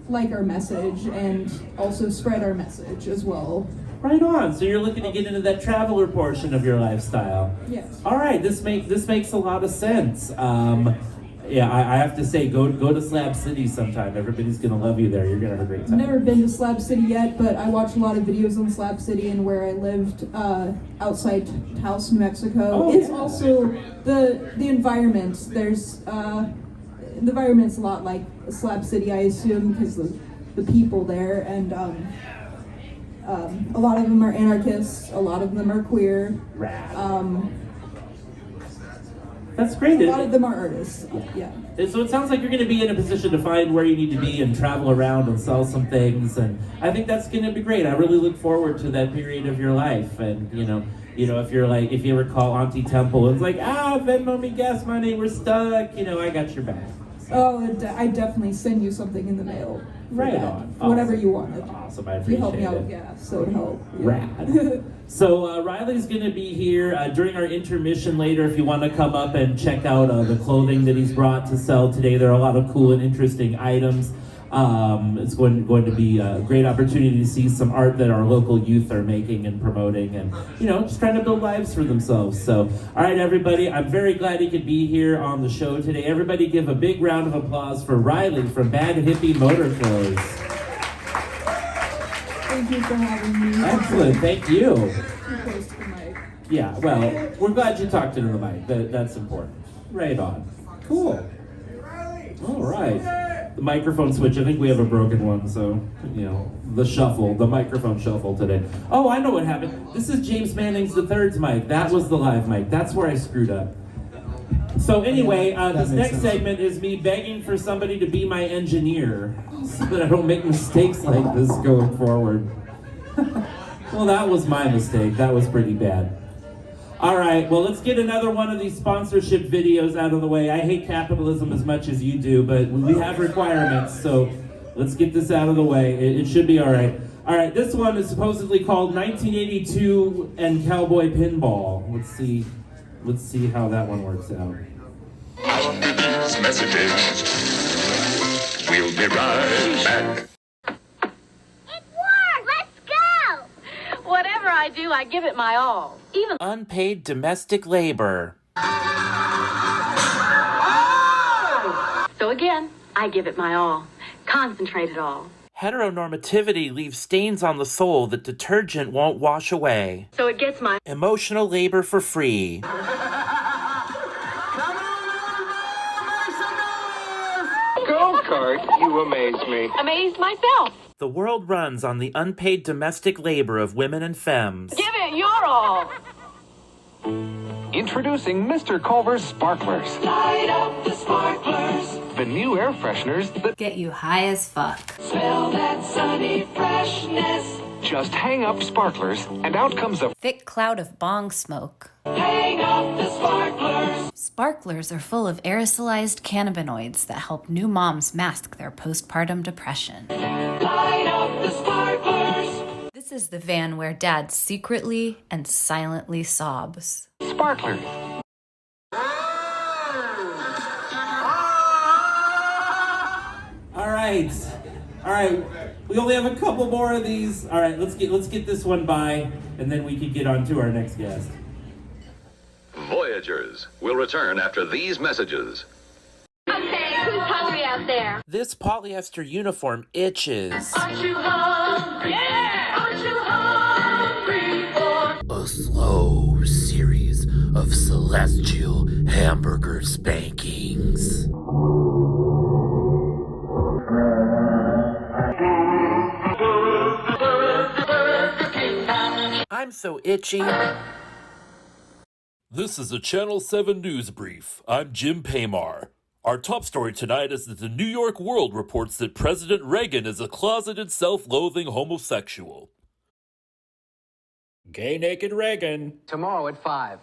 S10: like our message and also spread our message as well.
S3: Right on. So you're looking to get into that traveler portion of your lifestyle.
S10: Yes.
S3: All right. This makes a lot of sense. I have to say, go to Slab City sometime. Everybody's gonna love you there. You're gonna have a great time.
S10: I've never been to Slab City yet, but I watch a lot of videos on Slab City and where I lived outside Taos, New Mexico.
S3: Oh,
S10: it's
S3: yeah.
S10: also the environment. There's the environment's a lot like Slab City, I assume, because the people there, and a lot of them are anarchists. A lot of them are queer.
S3: Rad. That's great.
S10: A lot of them are artists. Yeah.
S3: So it sounds like you're going to be in a position to find where you need to be and travel around and sell some things, and I think that's going to be great. I really look forward to that period of your life, and if you ever call Auntie Temple, it's like, Venmo me gas money, we're stuck. I got your back.
S10: Oh, I definitely send you something in the mail.
S3: Right
S10: that,
S3: on.
S10: Whatever
S3: Awesome.
S10: you wanted.
S3: Awesome, I
S10: If you help me
S3: appreciate
S10: out
S3: it.
S10: with gas, so it'd help.
S3: Rad. So Riley's going to be here during our intermission later. If you want to come up and check out the clothing that he's brought to sell today, there are a lot of cool and interesting items. It's going to be a great opportunity to see some art that our local youth are making and promoting, and just trying to build lives for themselves. So, all right, everybody, I'm very glad he could be here on the show today. Everybody give a big round of applause for Riley from Bad Hippie Motor Clothes.
S10: Thank you for having me.
S3: Excellent, thank you.
S10: Too close to the mic.
S3: Yeah, well, we're glad you talked into the mic. That's important. Right on. Cool. All right. The microphone switch, I think we have a broken one, so, you know, the microphone shuffle today. Oh, I know what happened. This is James Manning's III's mic. That was the live mic. That's where I screwed up. So anyway, this next segment is me begging for somebody to be my engineer so that I don't make mistakes like this going forward. Well, that was my mistake. That was pretty bad. All right, well, let's get another one of these sponsorship videos out of the way. I hate capitalism as much as you do, but we have requirements, so let's get this out of the way. It should be all right. All right, this one is supposedly called 1982 and Cowboy Pinball. Let's see how that one works out.
S11: After these messages, we'll be right back.
S12: It worked! Let's go! Whatever I do, I give it my all. Even
S3: unpaid domestic labor.
S12: So again, I give it my all. Concentrate it all.
S3: Heteronormativity leaves stains on the soul that detergent won't wash away.
S12: So it gets my
S3: emotional labor for free.
S11: Go-kart, you amaze me.
S12: Amaze myself.
S3: The world runs on the unpaid domestic labor of women and femmes.
S12: Give it your all.
S7: Introducing Mr. Culver's Sparklers.
S13: Light up the sparklers.
S7: The new air fresheners that
S14: get you high as fuck.
S13: Smell that sunny freshness.
S7: Just hang up sparklers and out comes a
S14: thick cloud of bong smoke.
S13: Hang up the sparklers.
S14: Sparklers are full of aerosolized cannabinoids that help new moms mask their postpartum depression.
S13: Light up the sparklers.
S14: This is the van where dad secretly and silently sobs.
S7: Sparkler.
S3: All right. We only have a couple more of these. All right, let's get this one by, and then we can get on to our next guest.
S9: Voyagers will return after these messages.
S12: Okay, who's hungry out there?
S3: This polyester uniform itches.
S13: Aren't you hungry? Yeah! Aren't you hungry for
S15: a slow series of celestial hamburger spankings?
S3: I'm so itchy.
S16: This is a Channel 7 News Brief. I'm Jim Paymar. Our top story tonight is that the New York World reports that President Reagan is a closeted, self-loathing homosexual.
S3: Gay naked Reagan.
S17: Tomorrow at 5.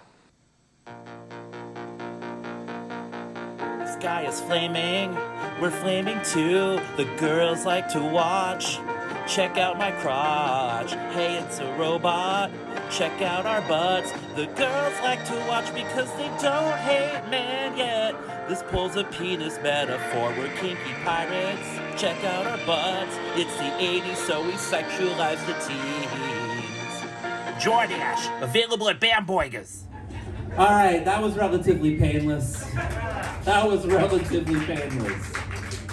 S3: Sky is flaming. We're flaming too. The girls like to watch. Check out my crotch. Hey, it's a robot. Check out our butts. The girls like to watch because they don't hate men yet. This pulls a penis metaphor. We're kinky pirates. Check out our butts. It's the 80s, so we sexualize the teens.
S15: Jordache, available at Bamboigas.
S3: All right, that was relatively painless.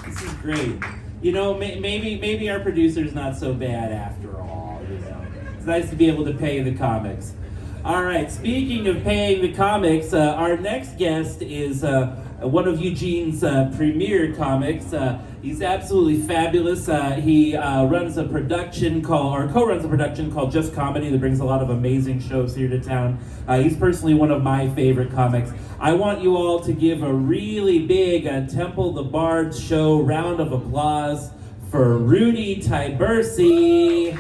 S3: This is great. You know, maybe our producer's not so bad after all. You know, it's nice to be able to pay the comics. All right, speaking of paying the comics, our next guest is one of Eugene's premier comics. He's absolutely fabulous. He runs a production co-runs a production called Just Comedy that brings a lot of amazing shows here to town. He's personally one of my favorite comics. I want you all to give a really big Temple the Bard Show round of applause for Rudy Tyburczy.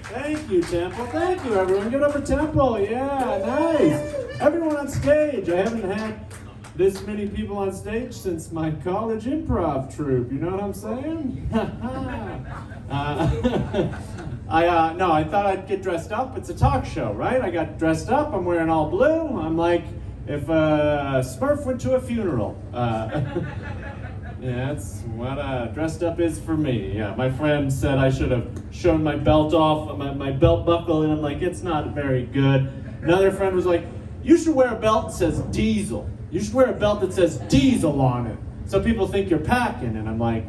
S18: Thank you, Temple. Thank you, everyone. Give it up for Temple. Yeah, nice. Everyone on stage. I haven't had this many people on stage since my college improv troupe. You know what I'm saying? I thought I'd get dressed up. It's a talk show, right? I got dressed up. I'm wearing all blue. I'm like, if Smurf went to a funeral. Yeah, that's what dressed up is for me. Yeah, my friend said I should have shown my belt off, my belt buckle, and I'm like, it's not very good. Another friend was like, you should wear a belt that says Diesel. You should wear a belt that says Diesel on it, so people think you're packing. And I'm like,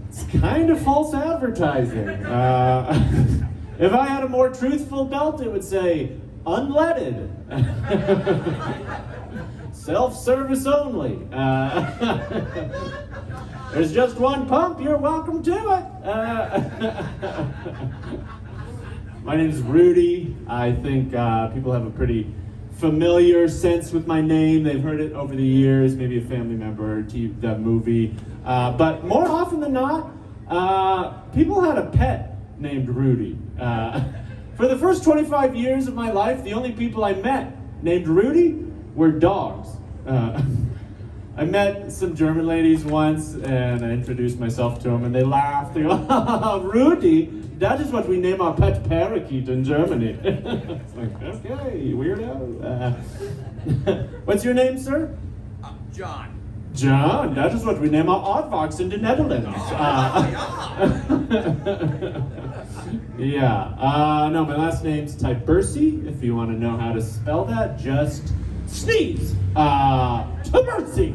S18: it's kind of false advertising. If I had a more truthful belt, it would say, unleaded. Self-service only. There's just one pump, you're welcome to it. My name is Rudy. I think people have a pretty familiar sense with my name. They've heard it over the years, maybe a family member, the movie. But more often than not, people had a pet named Rudy. For the first 25 years of my life, the only people I met named Rudy were dogs. I met some German ladies once, and I introduced myself to them, and they laughed. They go, "Oh, Rudy, that is what we name our pet parakeet in Germany." It's like, okay, weirdo. What's your name, sir?
S11: John.
S18: John, that is what we name our aardvarks in the Netherlands. No, my last name's Tyburczy. If you want to know how to spell that, just sneeze. Tyburczy.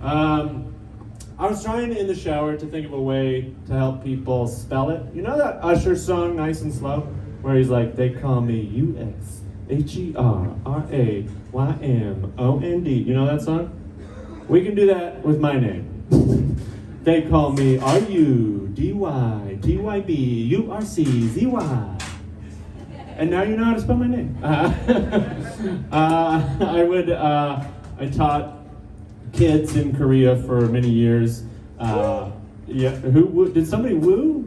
S18: I was trying in the shower to think of a way to help people spell it. You know that Usher song, Nice and Slow? Where he's like, they call me UXHERRAYMOND. You know that song? We can do that with my name. They call me RUDYTYBURCZY. And now you know how to spell my name. I taught kids in Korea for many years. Did somebody woo?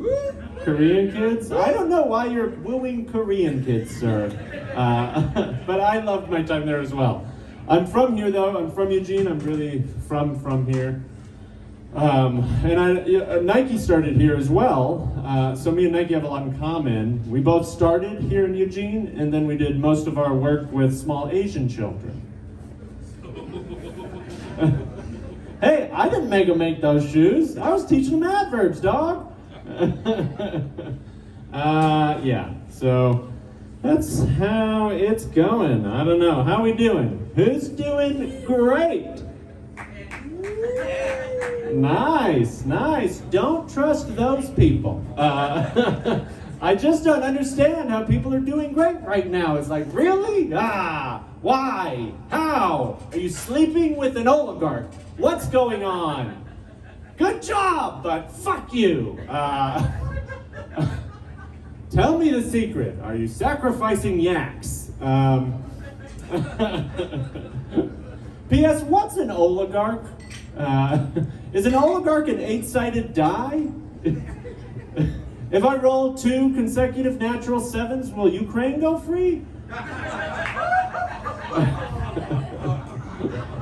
S18: Korean kids? I don't know why you're wooing Korean kids, sir. But I loved my time there as well. I'm from here, though. I'm from Eugene. I'm really from here. Nike started here as well. So me and Nike have a lot in common. We both started here in Eugene, and then we did most of our work with small Asian children. Hey, I didn't make those shoes. I was teaching them adverbs, dog. So that's how it's going. I don't know. How we doing? Who's doing great? Nice. Don't trust those people. I just don't understand how people are doing great right now. It's like, really? Why? How? Are you sleeping with an oligarch? What's going on? Good job, but fuck you. Tell me the secret. Are you sacrificing yaks? P.S. What's an oligarch? Is an oligarch an 8-sided die? If I roll 2 consecutive natural 7s, will Ukraine go free?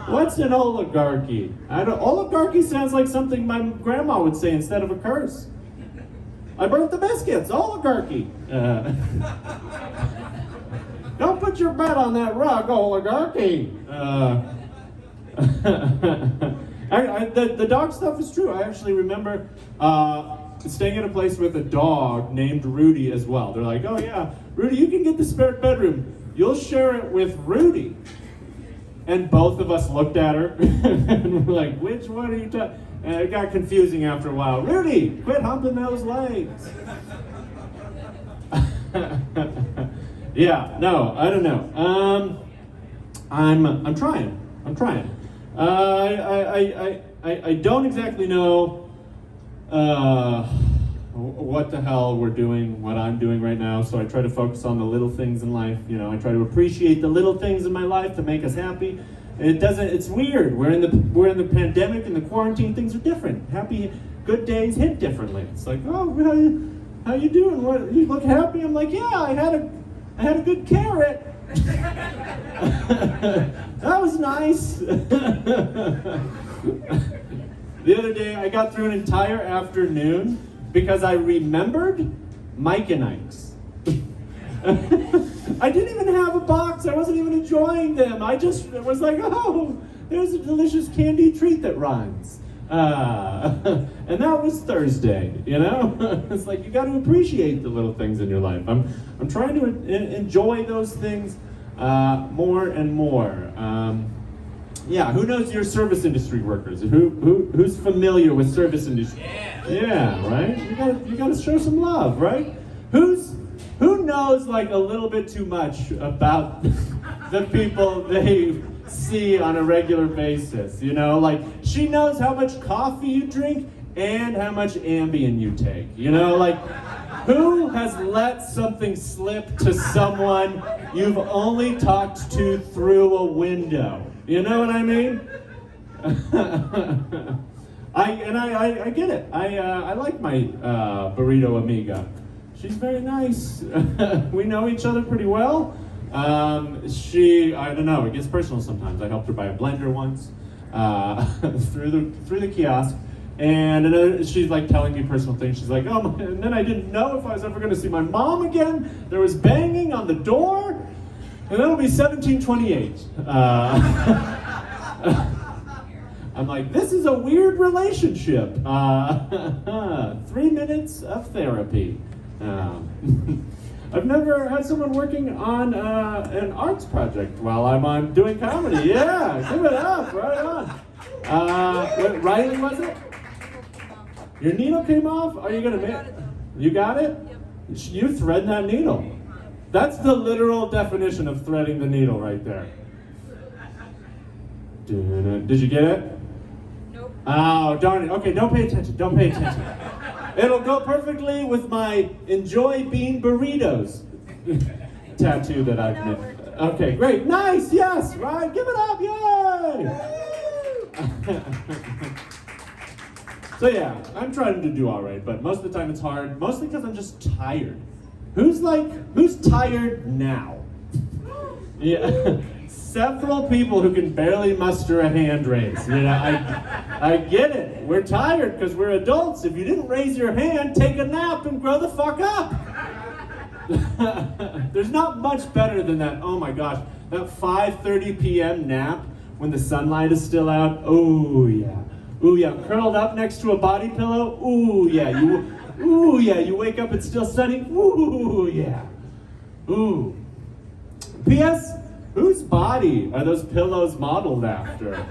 S18: What's an oligarchy? Oligarchy sounds like something my grandma would say instead of a curse. I burnt the biscuits. Oligarchy. Don't put your bet on that rug, oligarchy. The dog stuff is true. I actually remember staying at a place with a dog named Rudy as well. They're like, oh yeah, Rudy, you can get the spare bedroom. You'll share it with Rudy. And both of us looked at her and we're like, which one are you talking? And it got confusing after a while. Rudy, quit humping those legs. I don't know. I'm trying. I don't exactly know what the hell we're doing, what I'm doing right now, so I try to focus on the little things in life. You know, I try to appreciate the little things in my life to make us happy. It's weird. We're in the pandemic and the quarantine, things are different. Happy, good days hit differently. It's like, oh, how you doing? What, you look happy? I'm like, yeah, I had a good carrot. That was nice. The other day, I got through an entire afternoon because I remembered Mike and Ike's. I didn't even have a box. I wasn't even enjoying them. I just was like, oh, there's a delicious candy treat that rhymes. And that was Thursday, you know? It's like, you got to appreciate the little things in your life. I'm trying to enjoy those things more and more. Who knows your service industry workers? Who's familiar with service industry? Yeah, right? You gotta show some love, right? Who's who knows like a little bit too much about the people they see on a regular basis, you know? Like, she knows how much coffee you drink and how much Ambien you take, you know? Like, who has let something slip to someone you've only talked to through a window? You know what I mean? I get it. I like my burrito amiga. She's very nice. We know each other pretty well. I don't know, it gets personal sometimes. I helped her buy a blender once through the kiosk. And she's like telling me personal things. She's like, oh, and then I didn't know if I was ever going to see my mom again. There was banging on the door, and that'll be 1728. I'm like, this is a weird relationship. 3 minutes of therapy. I've never had someone working on an arts project while I'm doing comedy. Yeah, give it up, right on. What, Riley, was it? Your needle came off? Are you gonna make? You got it? You thread that needle. That's the literal definition of threading the needle right there. Did you get it? Nope. Oh, darn it. Okay, don't pay attention. Don't pay attention. It'll go perfectly with my enjoy bean burritos tattoo that I've made. Okay, great. Nice, yes, right? Give it up, yay! So yeah, I'm trying to do all right, but most of the time it's hard, mostly because I'm just tired. Who's tired now? Yeah, several people who can barely muster a hand raise. You know, I get it. We're tired because we're adults. If you didn't raise your hand, take a nap and grow the fuck up. There's not much better than that. Oh my gosh, that 5:30 p.m. nap when the sunlight is still out. Oh yeah. Ooh yeah, curled up next to a body pillow. Ooh yeah, you wake up, it's still sunny. Ooh yeah. Ooh. P.S. Whose body are those pillows modeled after?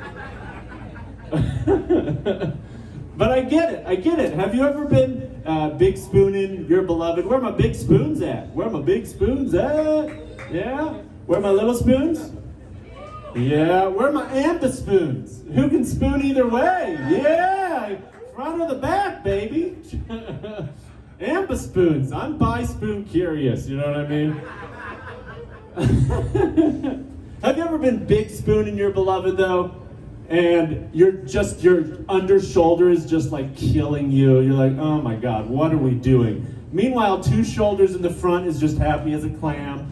S18: But I get it. Have you ever been big spooning your beloved? Where are my big spoons at? Yeah? Where are my little spoons? Yeah, where are my amba spoons? Who can spoon either way? Yeah, front or the back, baby. Amba spoons. I'm bi-spoon curious, you know what I mean? Have you ever been big spooning your beloved though? And your under shoulder is just like killing you. You're like, oh my God, what are we doing? Meanwhile, two shoulders in the front is just happy as a clam.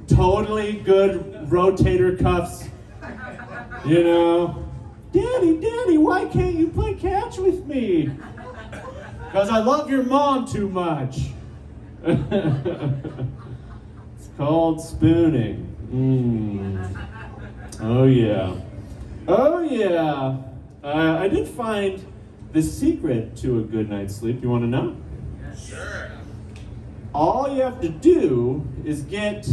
S18: Totally good rotator cuffs. You know, Daddy, why can't you play catch with me? Because I love your mom too much. It's called spooning. Oh yeah. I did find the secret to a good night's sleep. You want to know? Sure. All you have to do is get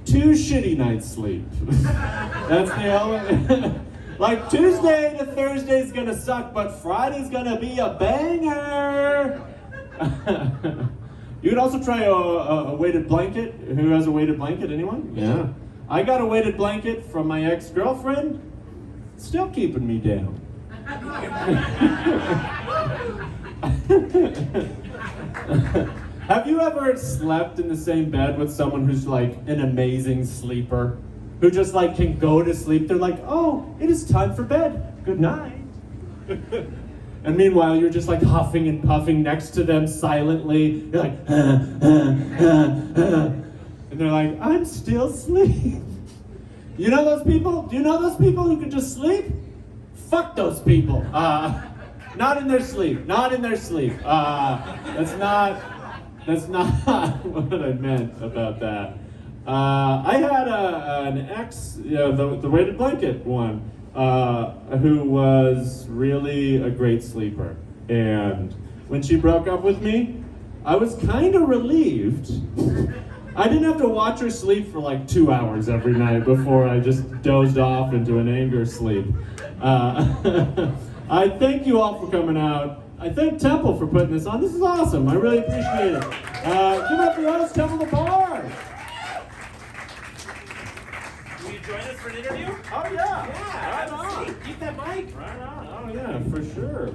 S18: 2 shitty nights sleep. That's the only. Like Tuesday to Thursday is gonna suck, but Friday's gonna be a banger. You could also try a weighted blanket. Who has a weighted blanket? Anyone? Yeah. I got a weighted blanket from my ex-girlfriend. Still keeping me down. Have you ever slept in the same bed with someone who's like an amazing sleeper? Who just like can go to sleep? They're like, oh, it is time for bed. Good night. And meanwhile, you're just like huffing and puffing next to them silently. You're like, and they're like, I'm still asleep. You know those people? Do you know those people who can just sleep? Fuck those people. Not in their sleep. Not in their sleep. That's not what I meant about that. I had an ex, the weighted blanket one, who was really a great sleeper. And when she broke up with me, I was kind of relieved. I didn't have to watch her sleep for like 2 hours every night before I just dozed off into an anger sleep. I thank you all for coming out. I thank Temple for putting this on. This is awesome. I really appreciate it. Give it up for us, Temple the Bard.
S3: Will you join us for an interview?
S18: Oh, yeah.
S3: Yeah,
S18: Right on.
S3: keep that mic.
S18: Right on. Oh, yeah, for sure.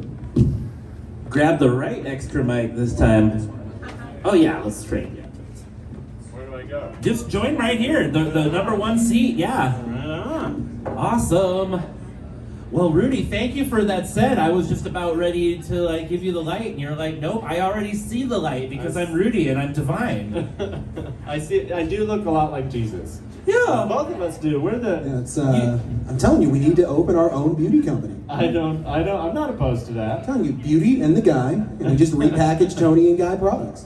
S3: Grab the right extra mic this time. Oh yeah, let's straighten it.
S18: Where do I go?
S3: Just join right here, the number 1 seat, yeah.
S18: Right on.
S3: Awesome. Well, Rudy, thank you for that set. I was just about ready to like give you the light, and you're like, nope, I already see the light because I'm Rudy and I'm divine.
S18: I do look a lot like Jesus.
S3: Yeah.
S18: Both of us do. We're the...
S4: Yeah, it's, I'm telling you, we need to open our own beauty company.
S18: I'm not opposed to that.
S4: I'm telling you, Beauty and the Guy, and we just repackage Tony and Guy products.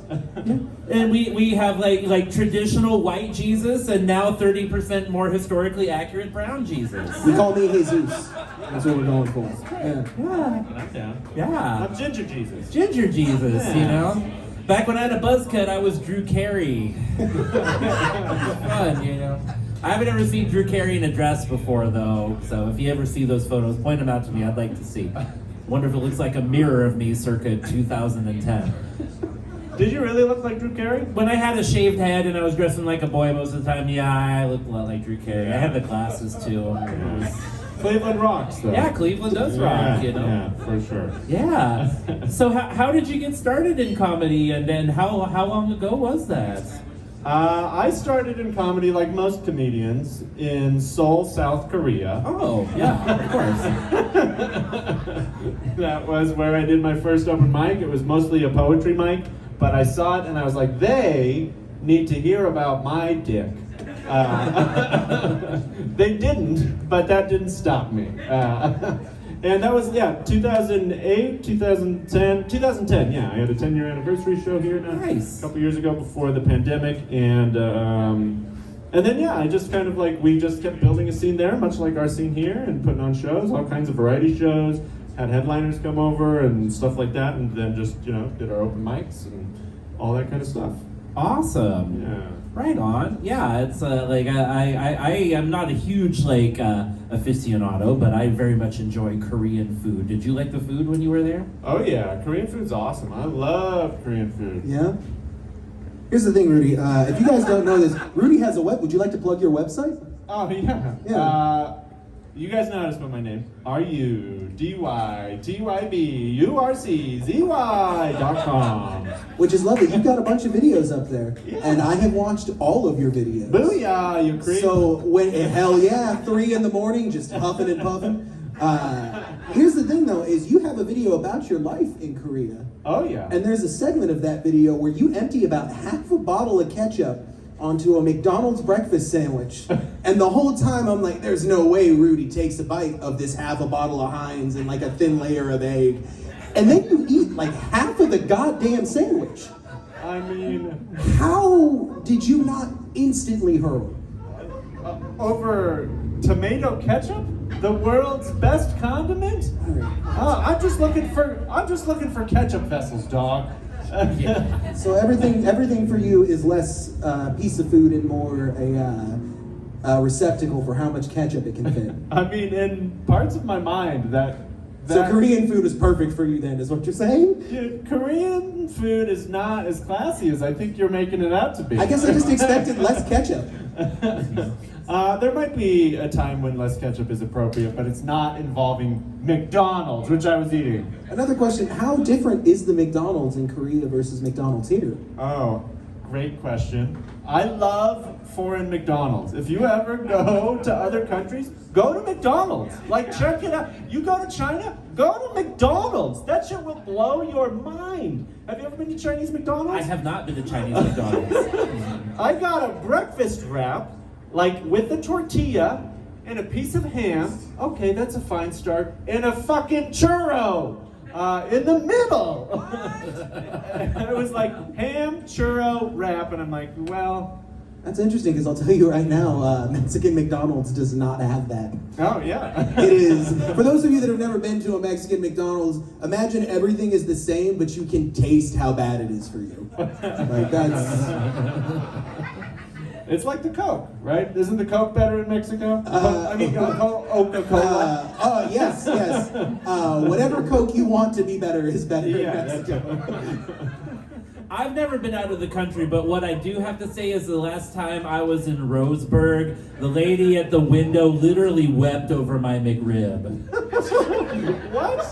S3: And we have like traditional white Jesus and now 30% more historically accurate brown Jesus.
S4: We call me Jesus. That's what we're going for. Yeah.
S18: I'm down.
S3: Yeah.
S18: I'm Ginger Jesus.
S3: Ginger Jesus,
S18: Yeah.
S3: you know? Back when I had a buzz cut, I was Drew Carey. It was fun, you know? I haven't ever seen Drew Carey in a dress before, though, so if you ever see those photos, point them out to me. I'd like to see. Wonder if it looks like a mirror of me circa 2010.
S18: Did you really look like Drew Carey?
S3: When I had a shaved head and I was dressing like a boy most of the time, yeah, I looked a lot like Drew Carey. I had the glasses, too.
S18: Cleveland rocks, though.
S3: Yeah, Cleveland does rock, you know?
S18: Yeah, for sure.
S3: Yeah. So how did you get started in comedy, and then how long ago was that?
S18: I started in comedy like most comedians in Seoul, South Korea.
S3: Oh, yeah, of course.
S18: That was where I did my first open mic. It was mostly a poetry mic, but I saw it and I was like, they need to hear about my dick. They didn't, but that didn't stop me. And that was, 2008, 2010, yeah. I had a 10-year anniversary show here
S3: Nice.
S18: a couple years ago before the pandemic. And then, I just kind of we just kept building a scene there, much like our scene here, and putting on shows, all kinds of variety shows, had headliners come over and stuff like that, and then just, did our open mics and all that kind of stuff.
S3: Awesome.
S18: Yeah.
S3: Right on. Yeah, it's I am not a huge aficionado, but I very much enjoy Korean food. Did you like the food when you were there?
S18: Oh yeah, Korean food's awesome. I love Korean food.
S4: Yeah? Here's the thing, Rudy. If you guys don't know this, Rudy has a web. Would you like to plug your website?
S18: Oh yeah.
S4: Yeah.
S18: You guys know how to spell my name. RUDYTYBURCZY.com.
S4: Which is lovely. You've got a bunch of videos up there.
S18: Yeah.
S4: And I have watched all of your videos.
S18: Booyah, you creep.
S4: So, hell yeah, 3 in the morning, just huffing and puffing. Here's the thing though, is you have a video about your life in Korea.
S18: Oh yeah.
S4: And there's a segment of that video where you empty about half a bottle of ketchup onto a McDonald's breakfast sandwich. And the whole time I'm like, there's no way Rudy takes a bite of this half a bottle of Heinz and like a thin layer of egg. And then you eat like half of the goddamn sandwich.
S18: I mean...
S4: How did you not instantly hurl?
S18: Over tomato ketchup? The world's best condiment? I'm just looking for ketchup vessels, dog.
S4: So everything for you is less piece of food and more a receptacle for how much ketchup it can fit.
S18: I mean, in parts of my mind
S4: So Korean food is perfect for you then, is what you're saying?
S18: Dude, Korean food is not as classy as I think you're making it out to be.
S4: I guess I just expected less ketchup.
S18: There might be a time when less ketchup is appropriate, but it's not involving McDonald's, which I was eating.
S4: Another question, how different is the McDonald's in Korea versus McDonald's here?
S18: Oh, great question. I love foreign McDonald's. If you ever go to other countries, go to McDonald's. Like, check it out. You go to China, go to McDonald's. That shit will blow your mind. Have you ever been to Chinese McDonald's?
S3: I have not been to Chinese McDonald's.
S18: I got a breakfast wrap, like with a tortilla and a piece of ham. Okay, that's a fine start. And a fucking churro in the middle. It was like ham, churro, wrap, and I'm like, well...
S4: That's interesting, because I'll tell you right now, Mexican McDonald's does not have that.
S18: Oh, yeah.
S4: It is, for those of you that have never been to a Mexican McDonald's, imagine everything is the same, but you can taste how bad it is for you. Like, that's...
S18: It's like the Coke, right? Isn't the Coke better in Mexico? Coca-Cola.
S4: Yes. Whatever Coke you want to be better is better in Mexico.
S3: I've never been out of the country, but what I do have to say is the last time I was in Roseburg, the lady at the window literally wept over my McRib.
S18: What?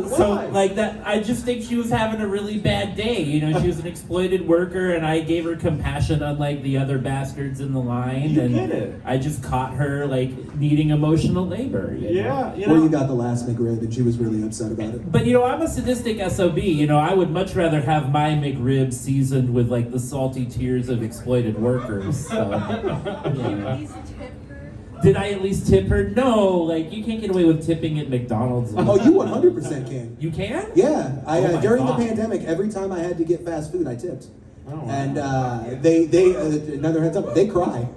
S3: So,
S18: Why?
S3: like that, I just think she was having a really bad day. You know, she was an exploited worker, and I gave her compassion, unlike the other bastards in the line.
S18: You
S3: and
S18: get it.
S3: I just caught her like needing emotional labor. You know?
S18: Yeah,
S4: Or you got the last McRib and she was really upset about it.
S3: But you know, I'm a sadistic SOB. You know, I would much rather have my McRib seasoned with like the salty tears of exploited workers. So, yeah. Did I at least tip her? No, like you can't get away with tipping at McDonald's.
S4: Oh, you 100% can.
S3: You can?
S4: Yeah,
S3: Oh my
S4: during
S3: God.
S4: the pandemic, every time I had to get fast food, I tipped.
S18: Oh, wow.
S4: And they another heads up, they cry.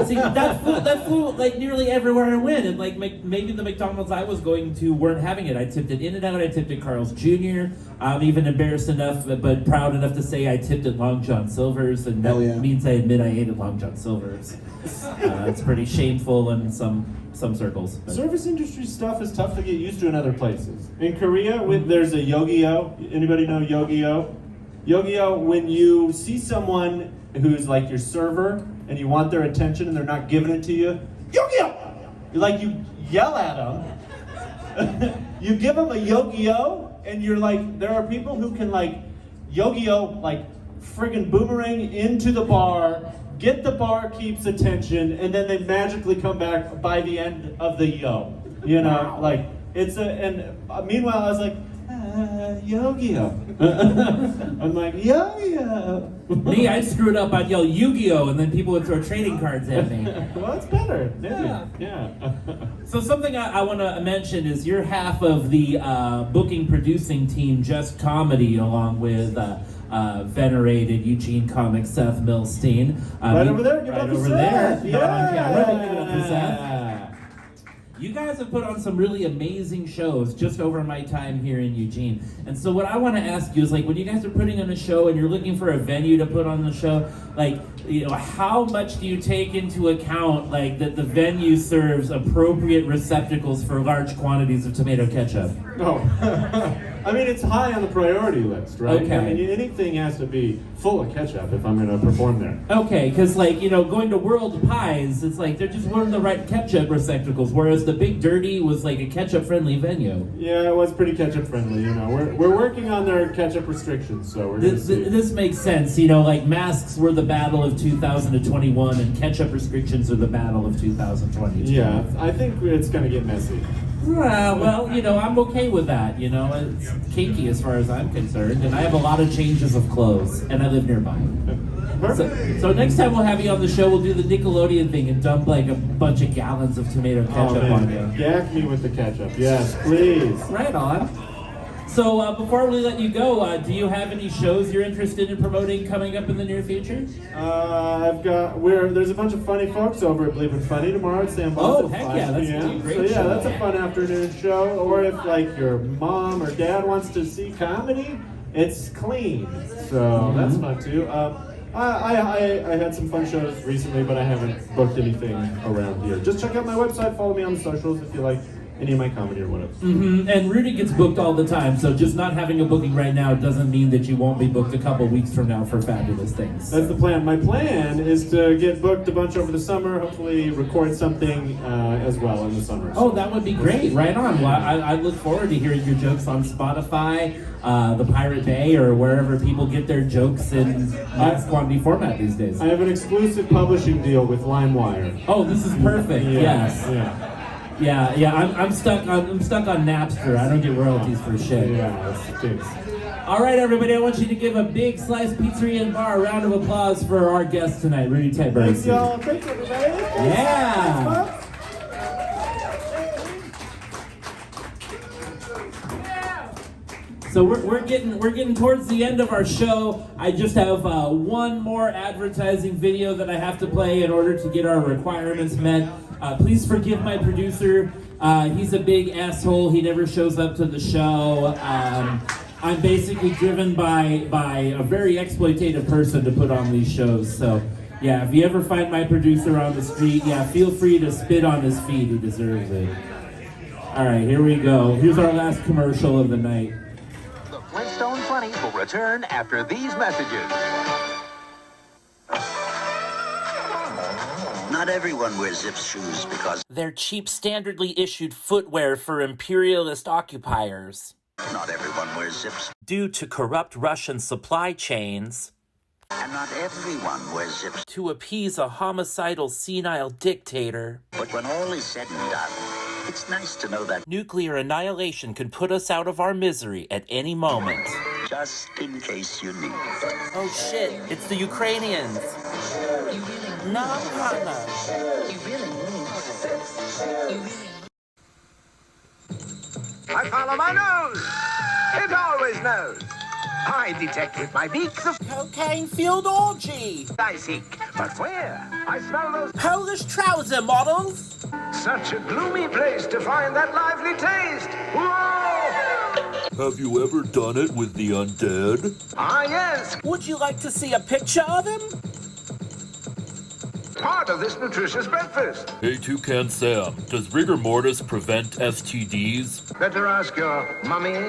S3: See, that flew like nearly everywhere I went, and like maybe the McDonald's I was going to weren't having it. I tipped at In-N-Out, I tipped at Carl's Jr. I'm even embarrassed enough, but proud enough to say I tipped at Long John Silver's, and that means I admit I ate at Long John Silver's. It's pretty shameful in some circles. But.
S18: Service industry stuff is tough to get used to in other places. In Korea, there's a Yogi-O. Anybody know Yogi-O? Yogi-O, when you see someone who's like your server and you want their attention and they're not giving it to you, Yogi-O! You yell at them. You give them a Yogi-O, and you're like, there are people who can like Yogi-O, like friggin' boomerang into the bar, get the barkeep's attention, and then they magically come back by the end of the yo. You know, like meanwhile I was like, Yogi-O. I'm like, Yogi-O.
S3: Me, I'd screw it up. I'd yell Yu-Gi-Oh! And then people would throw trading cards at me.
S18: Well, that's better. Yeah.
S3: So something I want to mention is you're half of the booking producing team, Just Comedy, along with venerated Eugene comic Seth Milstein.
S18: Right over there. Give it
S3: Right
S18: up to
S3: over
S18: Seth.
S3: there. Not on camera, but give it up to Seth. You guys have put on some really amazing shows just over my time here in Eugene. And so what I want to ask you is, like, when you guys are putting on a show and you're looking for a venue to put on the show, like, you know, how much do you take into account, like, that the venue serves appropriate receptacles for large quantities of tomato ketchup?
S18: Oh. I mean, it's high on the priority list, right?
S3: Okay.
S18: I mean, anything has to be full of ketchup if I'm going to perform there.
S3: Okay, because, like, you know, going to World Pies, it's like they're just wearing the right ketchup receptacles, whereas the Big Dirty was like a ketchup-friendly venue.
S18: Yeah, it was pretty ketchup-friendly, you know. We're working on their ketchup restrictions, so we're going to see.
S3: This makes sense. You know, like, masks were the battle of 2021, and ketchup restrictions are the battle of 2022.
S18: Yeah, I think it's going to get messy.
S3: Well, you know, I'm okay with that. You know, it's kinky as far as I'm concerned, and I have a lot of changes of clothes, and I live nearby. So next time we'll have you on the show, we'll do the Nickelodeon thing and dump like a bunch of gallons of tomato ketchup on you.
S18: Yak me with the ketchup. Yes, please.
S3: Right on. So before we let you go, do you have any shows you're interested in promoting coming up in the near future?
S18: There's a bunch of funny folks over at Believe in Funny tomorrow at Sam Bond's.
S3: Oh, heck yeah, that's a great
S18: So yeah,
S3: show.
S18: that's a fun afternoon show. Or if like your mom or dad wants to see comedy, it's clean. So that's fun too. I had some fun shows recently, but I haven't booked anything around here. Just check out my website, follow me on the socials if you like any of my comedy or whatever.
S3: And Rudy gets booked all the time, so just not having a booking right now doesn't mean that you won't be booked a couple weeks from now for fabulous things.
S18: That's the plan. My plan is to get booked a bunch over the summer, hopefully record something as well in the summer.
S3: Oh, that would be great. Right on. Well, I look forward to hearing your jokes on Spotify, the Pirate Bay, or wherever people get their jokes in mass quantity format these days.
S18: I have an exclusive publishing deal with LimeWire.
S3: Oh, this is perfect. Yes. Yeah. I'm stuck on Napster. I don't get royalties for shit.
S18: Yeah, that's
S3: All right, everybody. I want you to give a Big Slice Pizzeria and Bar a round of applause for our guest tonight, Rudy Tyburczy.
S18: Thanks, y'all. Thanks, everybody.
S3: Yeah. So we're getting towards the end of our show. I just have one more advertising video that I have to play in order to get our requirements met. Please forgive my producer. He's a big asshole. He never shows up to the show. I'm basically driven by a very exploitative person to put on these shows. So Yeah, if you ever find my producer on the street, yeah, feel free to spit on his feet. He deserves it. All right, here we go. Here's our last commercial of the night.
S8: The Flintstone Funnies will return after these messages.
S17: Not everyone wears Zips shoes because
S15: They're cheap, standardly issued footwear for imperialist occupiers.
S17: not everyone wears Zips.
S15: Due to corrupt Russian supply chains.
S17: And not everyone wears Zips.
S15: To appease a homicidal, senile dictator.
S17: But when all is said and done, it's nice to know that
S15: Nuclear annihilation could put us out of our misery at any moment.
S17: just in case you need it.
S15: Oh shit, it's the Ukrainians. No, partner.
S11: I follow my nose. It always knows. I detect with my beak the
S15: Cocaine-fueled orgy.
S11: I seek. But where? I smell those
S15: Polish trouser models.
S11: Such a gloomy place to find that lively taste. Whoa!
S16: Have you ever done it with the undead?
S11: Ah, yes.
S15: Would you like to see a picture of him?
S11: Part of this nutritious breakfast.
S16: Hey, Toucan Sam, does rigor mortis prevent STDs?
S11: Better ask your mummy.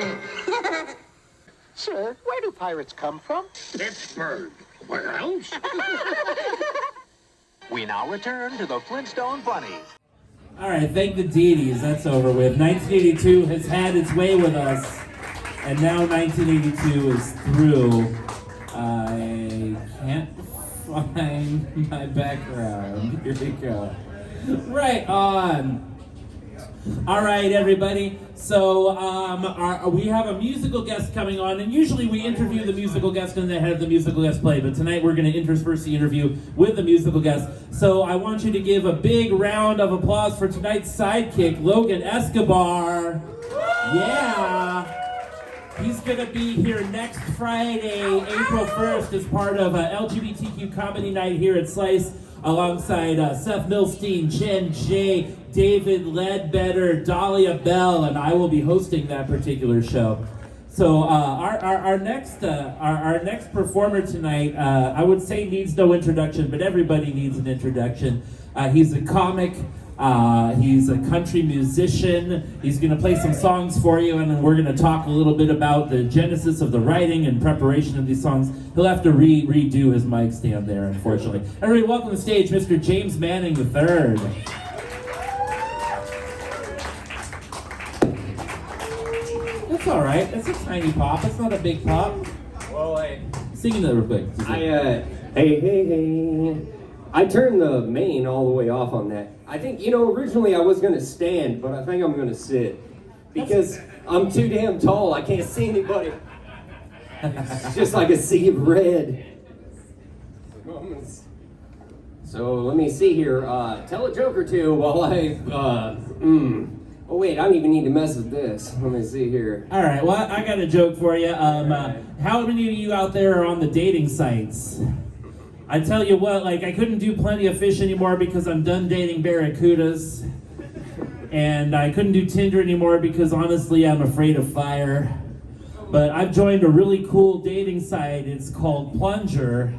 S17: Sir, where do pirates come from?
S11: Pittsburgh. Where else?
S8: We now return to the Flintstone Funnies.
S3: All right, thank the deities. That's over with. 1982 has had its way with us, and now 1982 is through. I can't find my background. Here we go. Right on. All right, everybody. So we have a musical guest coming on, and usually we interview the musical guest and then have the musical guest play, but tonight we're going to intersperse the interview with the musical guest. So I want you to give a big round of applause for tonight's sidekick, Logan Escobar. Yeah. He's going to be here next Friday, April 1st, as part of LGBTQ Comedy Night here at Slice, alongside Seth Milstein, Jen J, David Ledbetter, Dahlia Bell, and I will be hosting that particular show. So our next performer tonight, I would say needs no introduction, but everybody needs an introduction. He's a comic. He's a country musician. He's going to play some songs for you, and then we're going to talk a little bit about the genesis of the writing and preparation of these songs. He'll have to redo his mic stand there, unfortunately. Everybody, welcome to the stage, Mr. James Manning III. That's all right. That's a tiny pop. It's not a big pop.
S19: Well,
S3: Singing that real quick.
S19: Hey. I turned the main all the way off on that. I think, originally I was going to stand, but I think I'm going to sit. Because I'm too damn tall. I can't see anybody. It's just like a sea of red. So let me see here. Tell a joke or two while I... Oh, wait, I don't even need to mess with this. Let me see here.
S3: All right, well, I got a joke for you. How many of you out there are on the dating sites? I tell you what, I couldn't do Plenty of Fish anymore because I'm done dating barracudas. And I couldn't do Tinder anymore because, honestly, I'm afraid of fire. But I've joined a really cool dating site. It's called Plunger.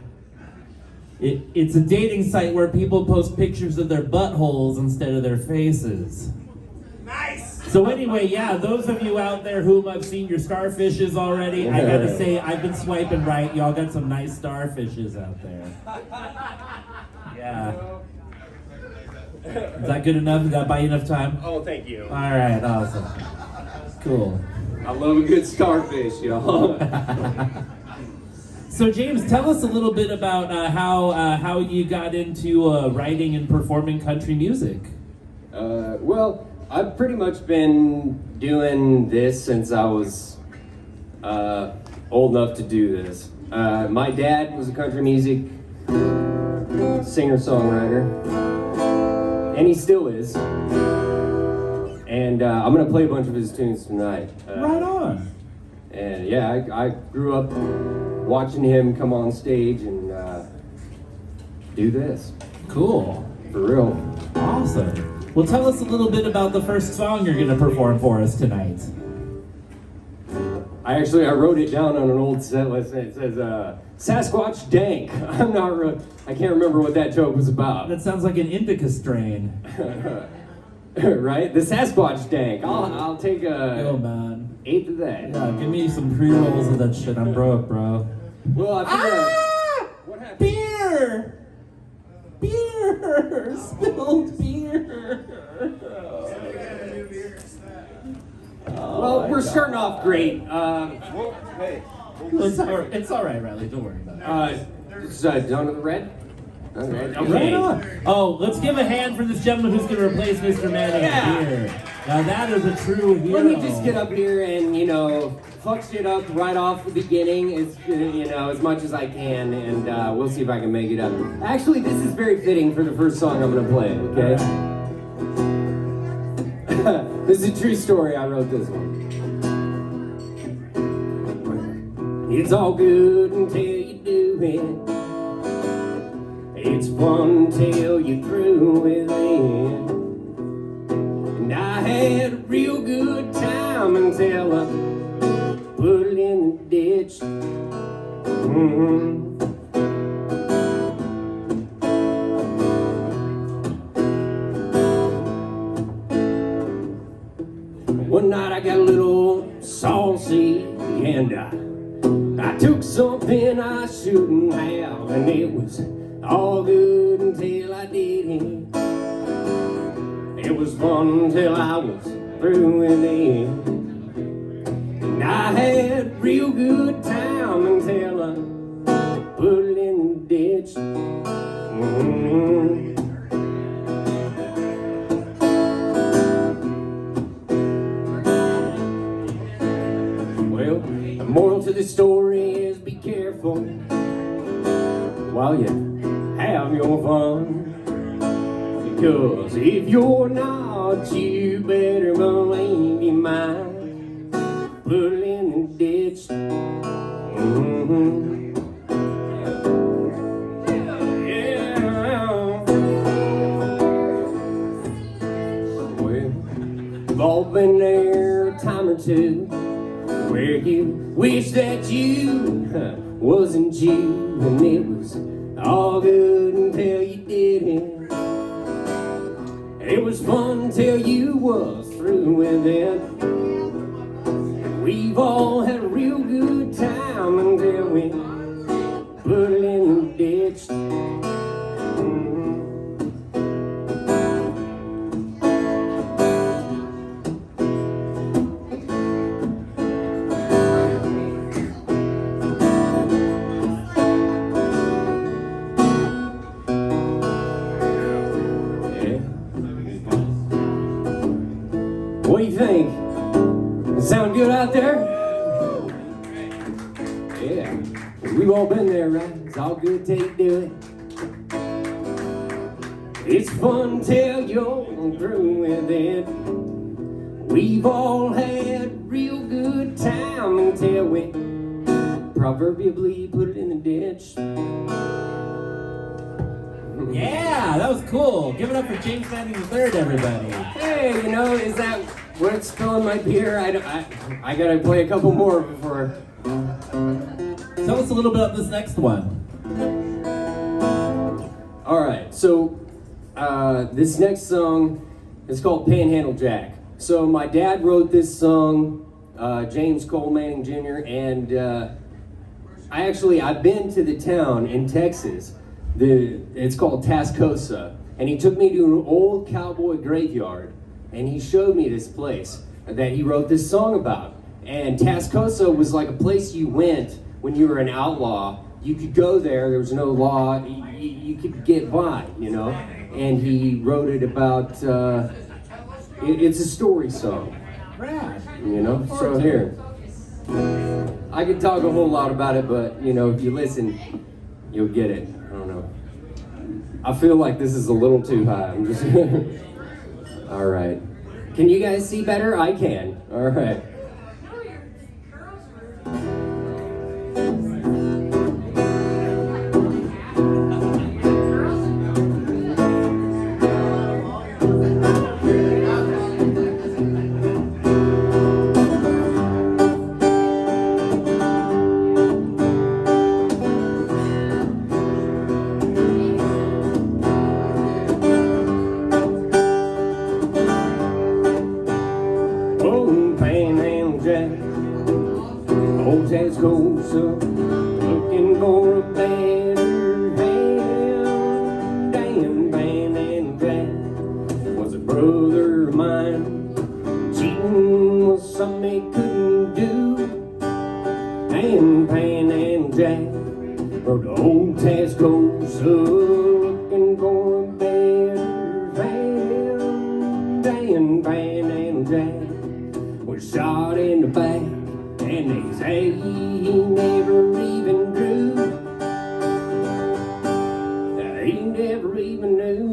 S3: It's a dating site where people post pictures of their buttholes instead of their faces. Nice! So anyway, yeah, those of you out there whom I've seen your starfishes already, I gotta say, I've been swiping right. Y'all got some nice starfishes out there. Yeah. Is that good enough? Did that buy you enough time?
S19: Oh, thank you.
S3: All right, awesome. Cool.
S19: I love a good starfish, y'all.
S3: So James, tell us a little bit about how you got into writing and performing country music.
S19: Well, I've pretty much been doing this since I was old enough to do this. My dad was a country music singer-songwriter, and he still is. And I'm gonna play a bunch of his tunes tonight.
S3: Right on.
S19: And yeah, I grew up watching him come on stage and do this.
S3: Cool.
S19: For real.
S3: Awesome. Well, tell us a little bit about the first song you're going to perform for us tonight.
S19: I wrote it down on an old set list. It says, Sasquatch dank. I can't remember what that joke was about.
S3: That sounds like an indica strain.
S19: Right? The Sasquatch dank. I'll take a
S3: Yo, man.
S19: 8 of that.
S3: Yeah, give me some pre-rolls of that shit. I'm broke, bro.
S19: Well, I figured
S3: What happened? Beer! Beer! Spilled beer!
S19: Well, we're starting off great.
S3: It's all right, Riley. Don't worry about it.
S19: It's Dawn of the Red? Okay.
S3: Right on. Oh, let's give a hand for this gentleman who's going to replace Mr. Manning here. Now that is a true hero.
S19: Let me just get up here and, fuck shit up right off the beginning, as much as I can, and we'll see if I can make it up. Actually, this is very fitting for the first song I'm going to play, okay? This is a true story. I wrote this one. It's all good until you do it. It's fun till you're through with it. And I had a real good time until I put it in the ditch. Mm-hmm. One night I got a little saucy and I took something I shouldn't have, and it was all good until I did it. It was fun until I was through with it. And I had a real good time until I put it in the ditch. Mm-hmm. Well, the moral to the story is be careful while you have your fun. Because if you're not, you better believe you might put it in the ditch. Mm-hmm. Yeah. Well, we've all been there a time or two where you wish that you wasn't you, and it was all good until you did it. It was fun until you was through with it. We've all had a real good time until we put it in the ditch. What do you think? Does it sound good out there? Yeah. We've all been there, right? It's all good till you do it. It's fun till you're through with it. We've all had a real good time until we proverbially put it in the ditch.
S3: Yeah, that was cool. Give it up for James Manning III, everybody.
S19: Hey, is that what's spilling my beer? I gotta play a couple more before.
S3: Tell us a little bit about this next one.
S19: All right, so this next song is called Panhandle Jack. So my dad wrote this song, James Cole Manning Jr., and I've been to the town in Texas. It's called Tascosa, and he took me to an old cowboy graveyard, and he showed me this place that he wrote this song about. And Tascosa was like a place you went when you were an outlaw. You could go there was no law, you could get by, and he wrote it about, it's a story song, so here. I could talk a whole lot about it, but, if you listen, you'll get it. I don't know. I feel like this is a little too high. I'm just all right. Can you guys see better? I can. All right. And they say he never even drew. He never even knew.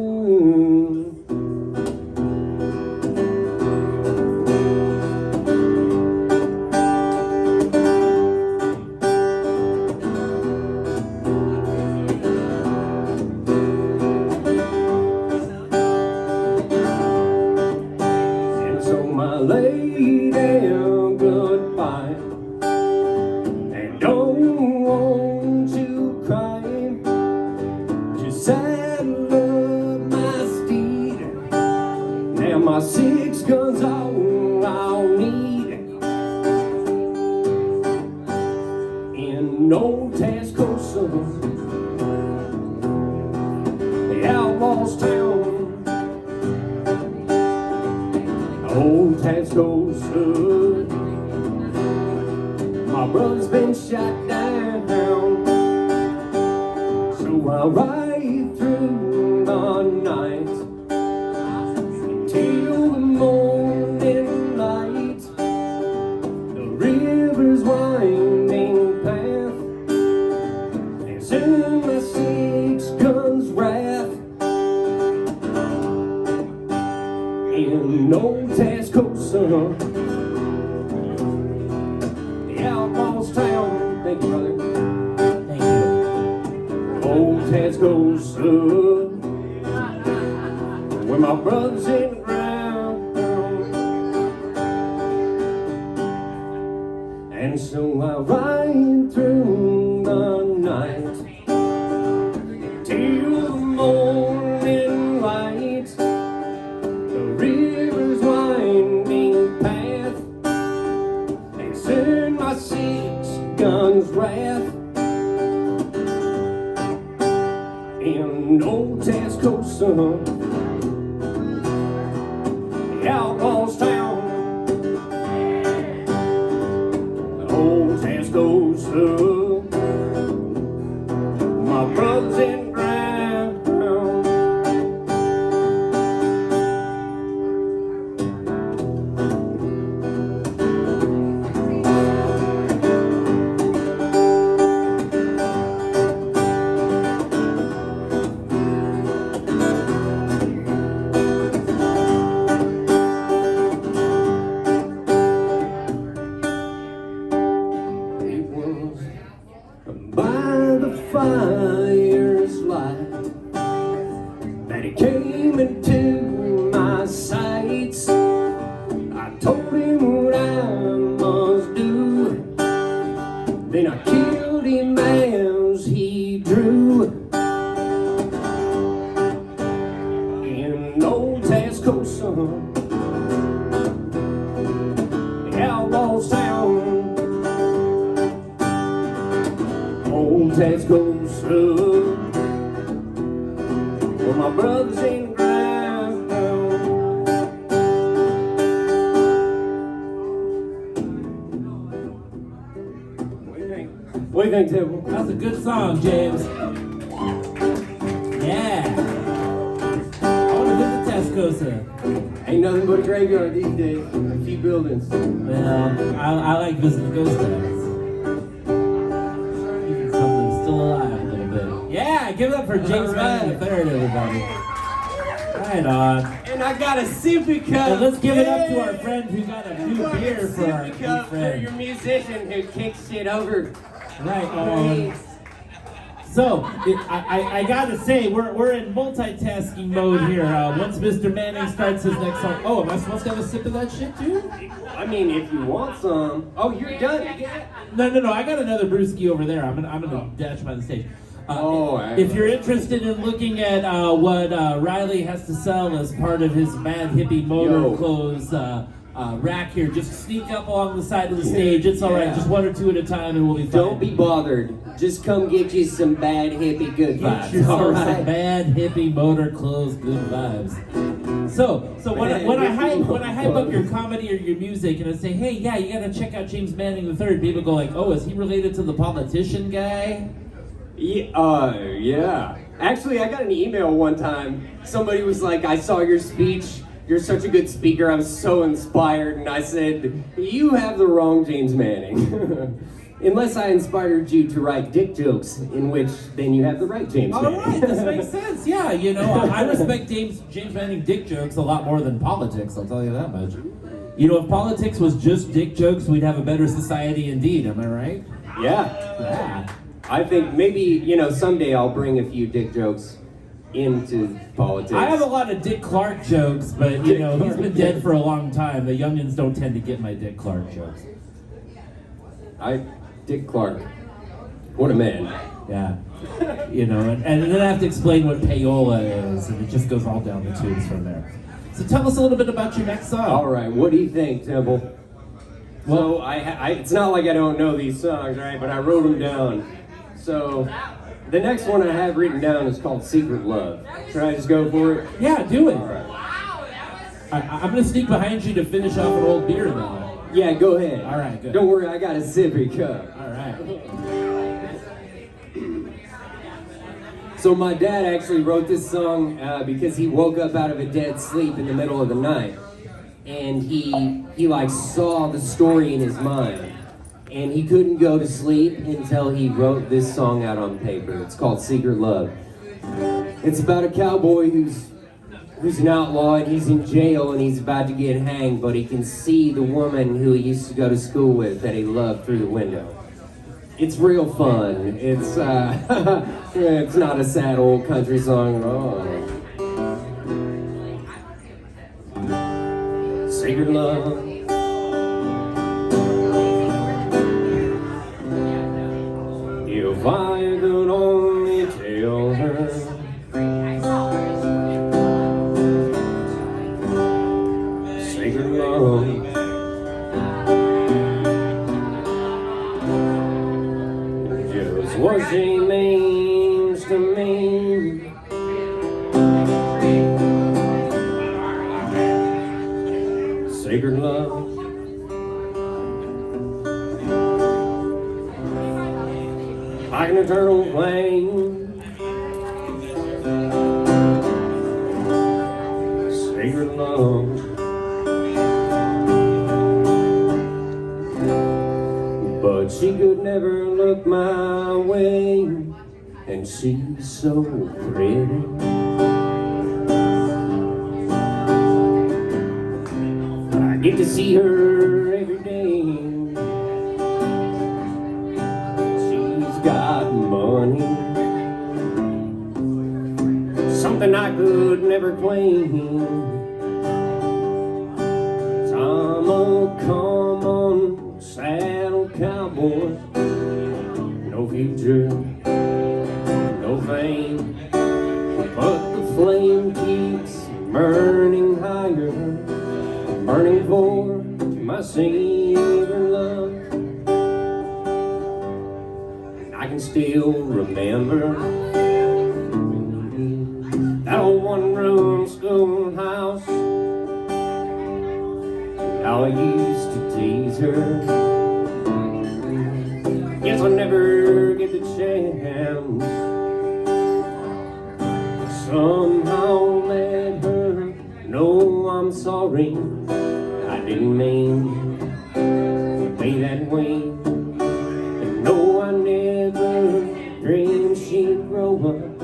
S19: And so my lay down goodbye. And don't want to cry. Just saddle up my steed. Now my 6 guns all I'll need. In old Tascosa, the outlaws town. Old Tascosa, my brother's been shot down. So I ride through the night till the morning light. The river's winding path, and soon my 6 guns wrath. In old Tascosa, the outlaws town. Thank you, brother.
S3: Thank you.
S19: Old Tascosa, where my brother's in the ground. And so I ride through the night till the morning light. The river's winding path, and soon my 6 guns wrath. In old Tascosa, the outlaws town. Old Tascosa, my brother's in the ground. It was by the fire's light that he came into my sights. I told him what I must do, then I killed him as he drew. In old Tascosa, the outlaws town. Old Tascosa, where my brother's in the ground. What do you think, Temple?
S3: That's a good song, James. Yeah. I want to visit Tascosa.
S19: Ain't nothing but a graveyard these days. A few buildings.
S3: Well, I like visiting ghost towns. Keeping something still alive a little bit. Yeah, give it up for James Manning III, everybody. Right on.
S19: And I got a sippy cup.
S3: And let's give it up to our friend who got a new beer for our new
S19: For
S3: friend.
S19: your musician who kicks shit over.
S3: Right on. So, I gotta say, we're in multitasking mode here. Once Mr. Manning starts his next song. Oh, am I supposed to have a sip of that shit too?
S19: I mean, if you want some. Oh, you're done. Yeah.
S3: No. I got another brewski over there. I'm gonna dash by the stage.
S19: If
S3: you're interested in looking at what Riley has to sell as part of his Mad Hippie Motor Clothes rack here, just sneak up along the side of the stage. It's all right. Just 1 or 2 at a time, and we'll be fine.
S19: Don't be bothered. Just come get you some bad hippie good vibes.
S3: Get yourself
S19: all right?
S3: some Mad Hippie Motor Clothes good vibes. So when I hype up your comedy or your music, and I say, hey, yeah, you gotta check out James Manning III, people go like, oh, is he related to the politician guy?
S19: Yeah. Actually, I got an email one time. Somebody was like, I saw your speech you're such a good speaker. I was so inspired. And I said, you have the wrong James Manning. Unless I inspired you to write dick jokes, in which then you have the right James
S3: All
S19: Manning.
S3: right, this makes sense. Yeah, you know, I respect James Manning dick jokes a lot more than politics, I'll tell you that much. You know, if politics was just dick jokes, we'd have a better society indeed, am I right?
S19: Yeah. I think maybe, you know, someday I'll bring a few dick jokes into politics.
S3: I have a lot of Dick Clark jokes, but, you know, he's been dead for a long time. The youngins don't tend to get my Dick Clark jokes.
S19: Dick Clark. What a man.
S3: Yeah. You know, and then I have to explain what payola is, and it just goes all down the tubes from there. So tell us a little bit about your next song.
S19: All right, what do you think, Temple? Well, it's not like I don't know these songs, right? But I wrote them down. So, the next one I have written down is called Secret Love. Should I just go for it?
S3: Yeah, do it.
S19: All right.
S3: I'm going to sneak behind you to finish off an old beer, though.
S19: Yeah, go ahead.
S3: All right, good.
S19: Don't worry, I got a sippy cup.
S3: All right.
S19: So my dad actually wrote this song because he woke up out of a dead sleep in the middle of the night. And he like saw the story in his mind. And he couldn't go to sleep until he wrote this song out on paper. It's called Secret Love. It's about a cowboy who's an outlaw and he's in jail and he's about to get hanged, but he can see the woman who he used to go to school with that he loved through the window. It's real fun. It's it's not a sad old country song at all. Secret love. If I could only tell her secret love. Just what she means to me. Sacred love. Like an eternal flame. Sacred love. But she could never look my way, and she's so pretty. I get to see her every day. She's got money, something I could never claim. I'm a come-on saddle cowboy, no future, no fame, but the flame keeps burning higher, burning for my secret love. I can still remember that old one-room schoolhouse, how I used to tease her. Guess I'll never get the chance. Somehow let her know I'm sorry. I didn't mean to be that way. And no, I never dreamed she'd grow up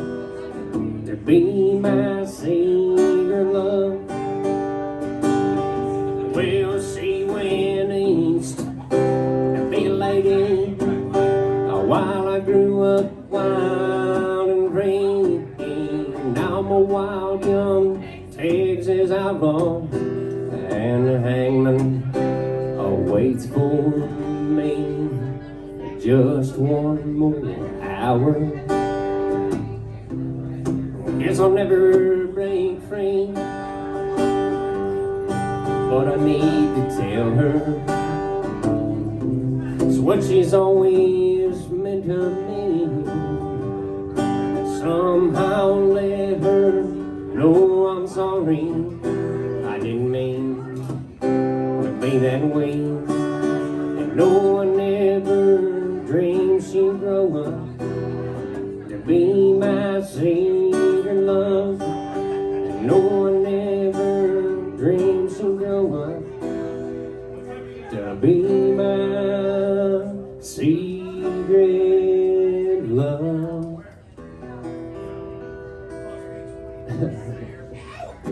S19: to be my secret love. Well, she went east to be a lady while I grew up wild and free. Now I'm a wild young Texas outlaw, and the hangman awaits for me. Just one more hour. Guess I'll never break free, but I need to tell her it's what she's always meant to me. Somehow let her know I'm sorry. I didn't mean to be that way. And no, I never dreamed she'd grow up to be my secret love. And no, I never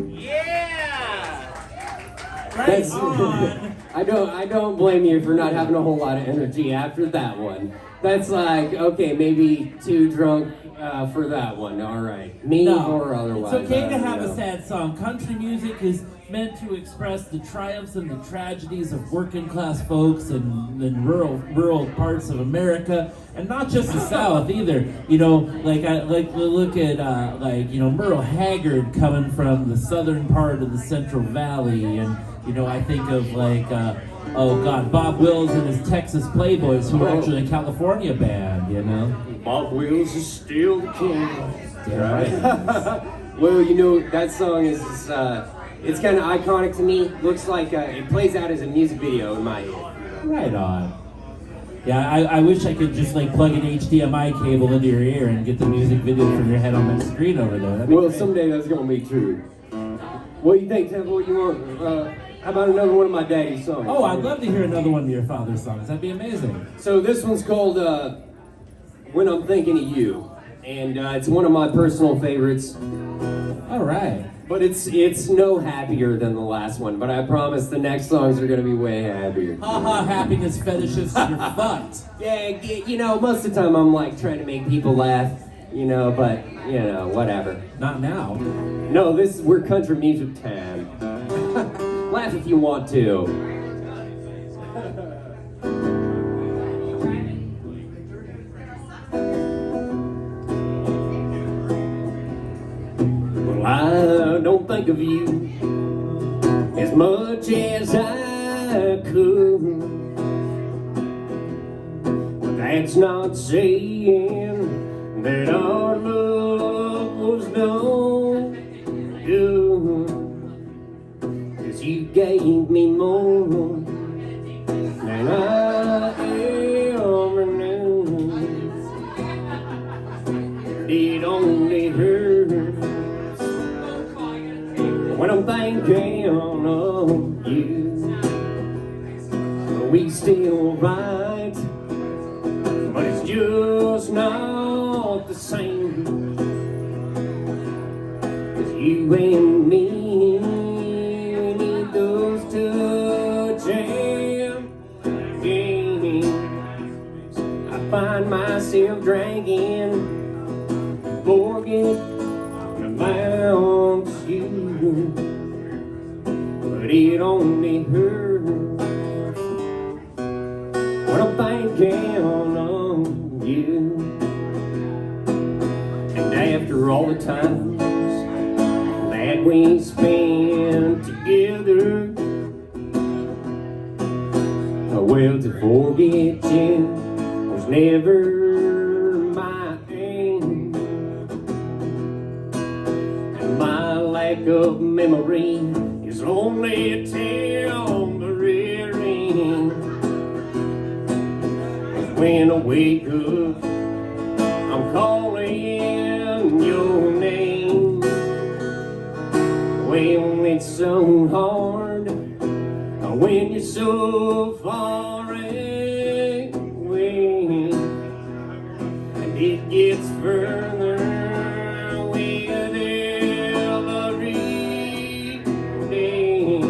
S3: Yeah! Right
S19: That's,
S3: on!
S19: I don't blame you for not having a whole lot of energy after that one. That's like, okay, maybe too drunk for that one. All right, me or otherwise.
S3: It's okay to have
S19: you know.
S3: a sad song. Country music is meant to express the triumphs and the tragedies of working class folks in rural parts of America, and not just the South either. You know, like I look at Merle Haggard coming from the southern part of the Central Valley, and you know I think of Bob Wills and his Texas Playboys, who are actually a California band. You know,
S19: Bob Wills is still the king.
S3: Right.
S19: Well, you know that song is. It's kind of iconic to me. Looks like it plays out as a music video in my head.
S3: Right on. Yeah, I wish I could just like plug an HDMI cable into your ear and get the music video from your head on that screen over there. That'd be
S19: Well,
S3: great.
S19: someday that's gonna be true. What do you think, Temple? What you want? How about another one of my daddy's songs?
S3: Oh, I'd love to hear another one of your father's songs. That'd be amazing.
S19: So this one's called "When I'm Thinking of You," and it's one of my personal favorites.
S3: All right.
S19: But it's no happier than the last one. But I promise the next songs are gonna be way happier.
S3: Haha, happiness fetishists, you're fucked.
S19: Yeah, you know, most of the time I'm like trying to make people laugh, you know, but you know, whatever.
S3: Not now.
S19: No, we're country music time. Laugh if you want to. Well, I don't think of you as much as I could. But that's not saying that our love was no good. 'Cause you gave me more than I ever knew. It only hurts when I'm thinking of you. We still right, but it's just not the same. 'Cause you and me need those touching games. I find myself drinking, forget about you, but it only hurts when I'm thinking of you. And after all the times that we spent together, well, to forget you was never my aim. And my lack of memory is only a temporary. When I wake up, I'm calling your name. Well, it's so hard when you're so far away, and it gets further with every day.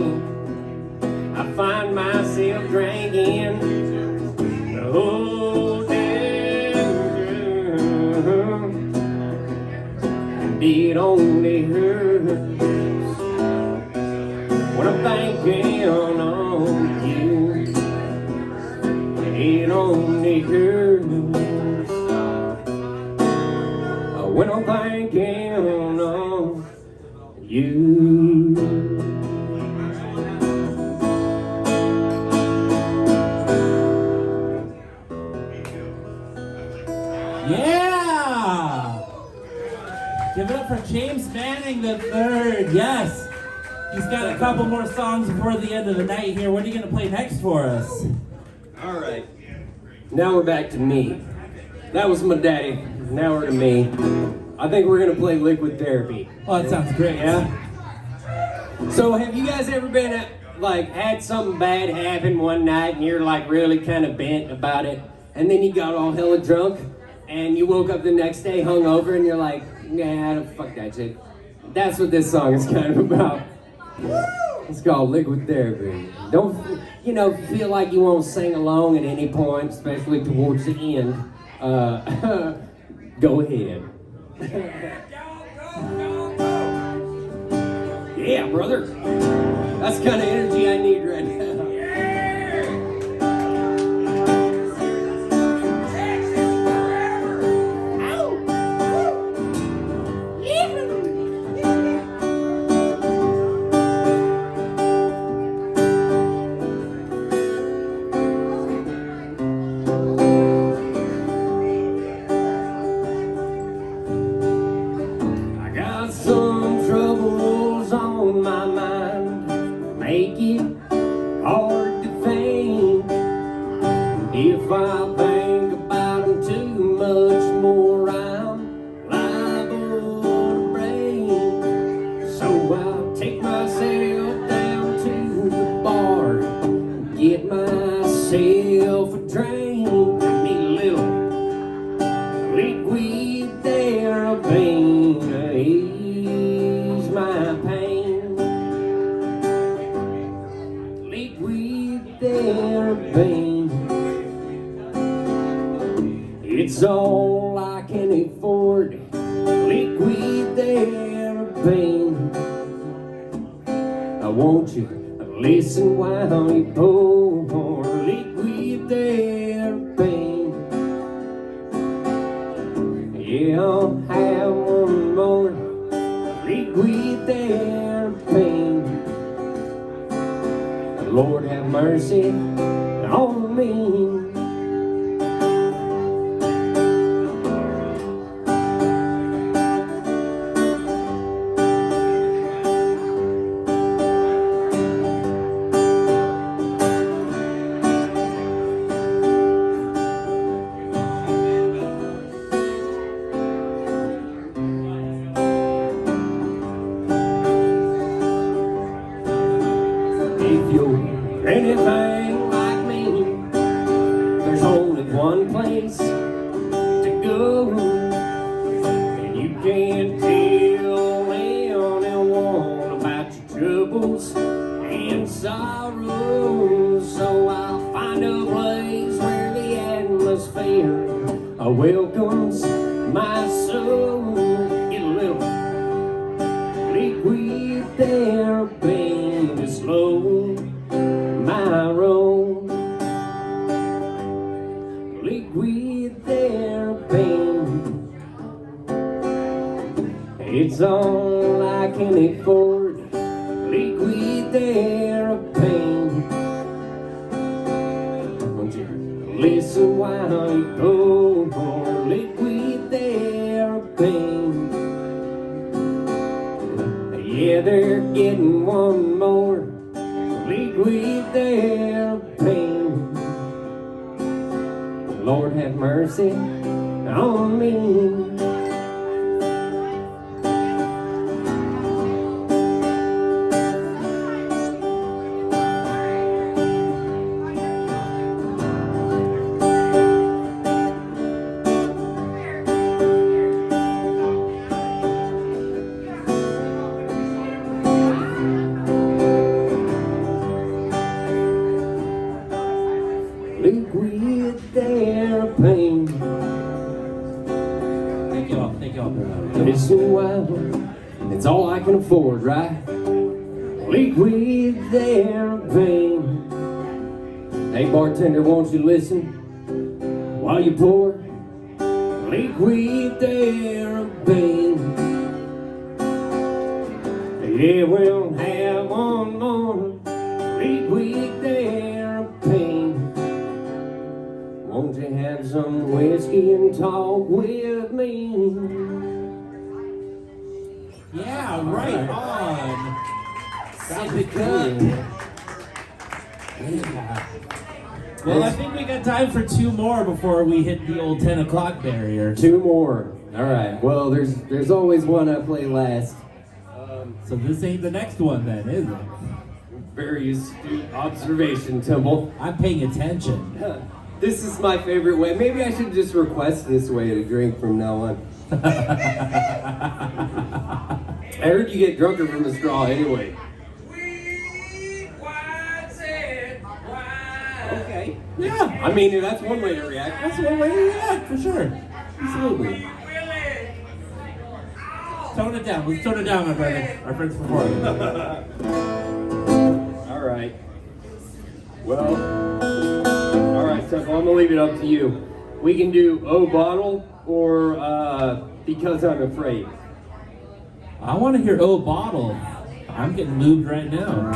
S19: I find myself drinking the whole day through, and it only hurts when I'm thinking of you. It only hurts when I'm thinking of you.
S3: Yeah! Give it up for James Manning III. Yes. He's got a couple more songs before the end of the night here. What are you going to play next for us?
S19: All right. Now we're back to me. That was my daddy. Now we're to me. I think we're going to play Liquid Therapy.
S3: Oh, that sounds great.
S19: Yeah? So have you guys ever been had something bad happen one night and you're like really kind of bent about it, and then you got all hella drunk and you woke up the next day hungover and you're like, nah, fuck that shit. That's what this song is kind of about. It's called Liquid Therapy. Don't, you know, if you feel like you want to sing along at any point, especially towards the end, go ahead. Yeah, brother. That's the kind of energy I need right now. If I think about them too much more, I'm liable to break. So I'll take myself down to the bar, get myself a drink. I need a little liquid therapy to ease my pain. Liquid therapy. It's all I can afford, liquid therapy. I want you to listen while you pour liquid therapy. Yeah, I'll have one more liquid therapy. Lord have mercy on me. If you're anything like me, there's only one place to go, and you can't tell anyone about your troubles and sorrows. So I'll find a place where the atmosphere welcomes my soul. Get a little liquid therapy to slow my roll. Liquid therapy. It's all I can afford. Liquid therapy. Won't you listen while you go for liquid therapy? Yeah, they're getting one more liquid therapy. Lord have mercy on me. Liquid therapy.
S3: Thank y'all. Thank y'all.
S19: Listen while it's all I can afford, right? Liquid therapy. Hey bartender, won't you listen while you pour liquid therapy? Yeah, we'll have one more liquid therapy. Won't you have some whiskey and talk with me?
S3: Yeah, right on.
S19: Sip it good.
S3: Yeah. Well, I think we got time for two more before we hit the old 10 o'clock barrier.
S19: Two more. All right. Well, there's always one I play last.
S3: So this ain't the next one then, is it?
S19: Very astute observation, Temple.
S3: I'm paying attention.
S19: This is my favorite way. Maybe I should just request this way to drink from now on. I heard you get drunker from the straw anyway. Okay. Yeah. I mean, that's one way to react.
S3: That's one way to react, for sure. Absolutely. Tone it down. Let's tone it down, my brother. Our friends performing.
S19: All right. Well, all right, Temple, I'm gonna leave it up to you. We can do Oh Bottle or Because I'm Afraid.
S3: I want to hear Oh Bottle. I'm getting moved right now.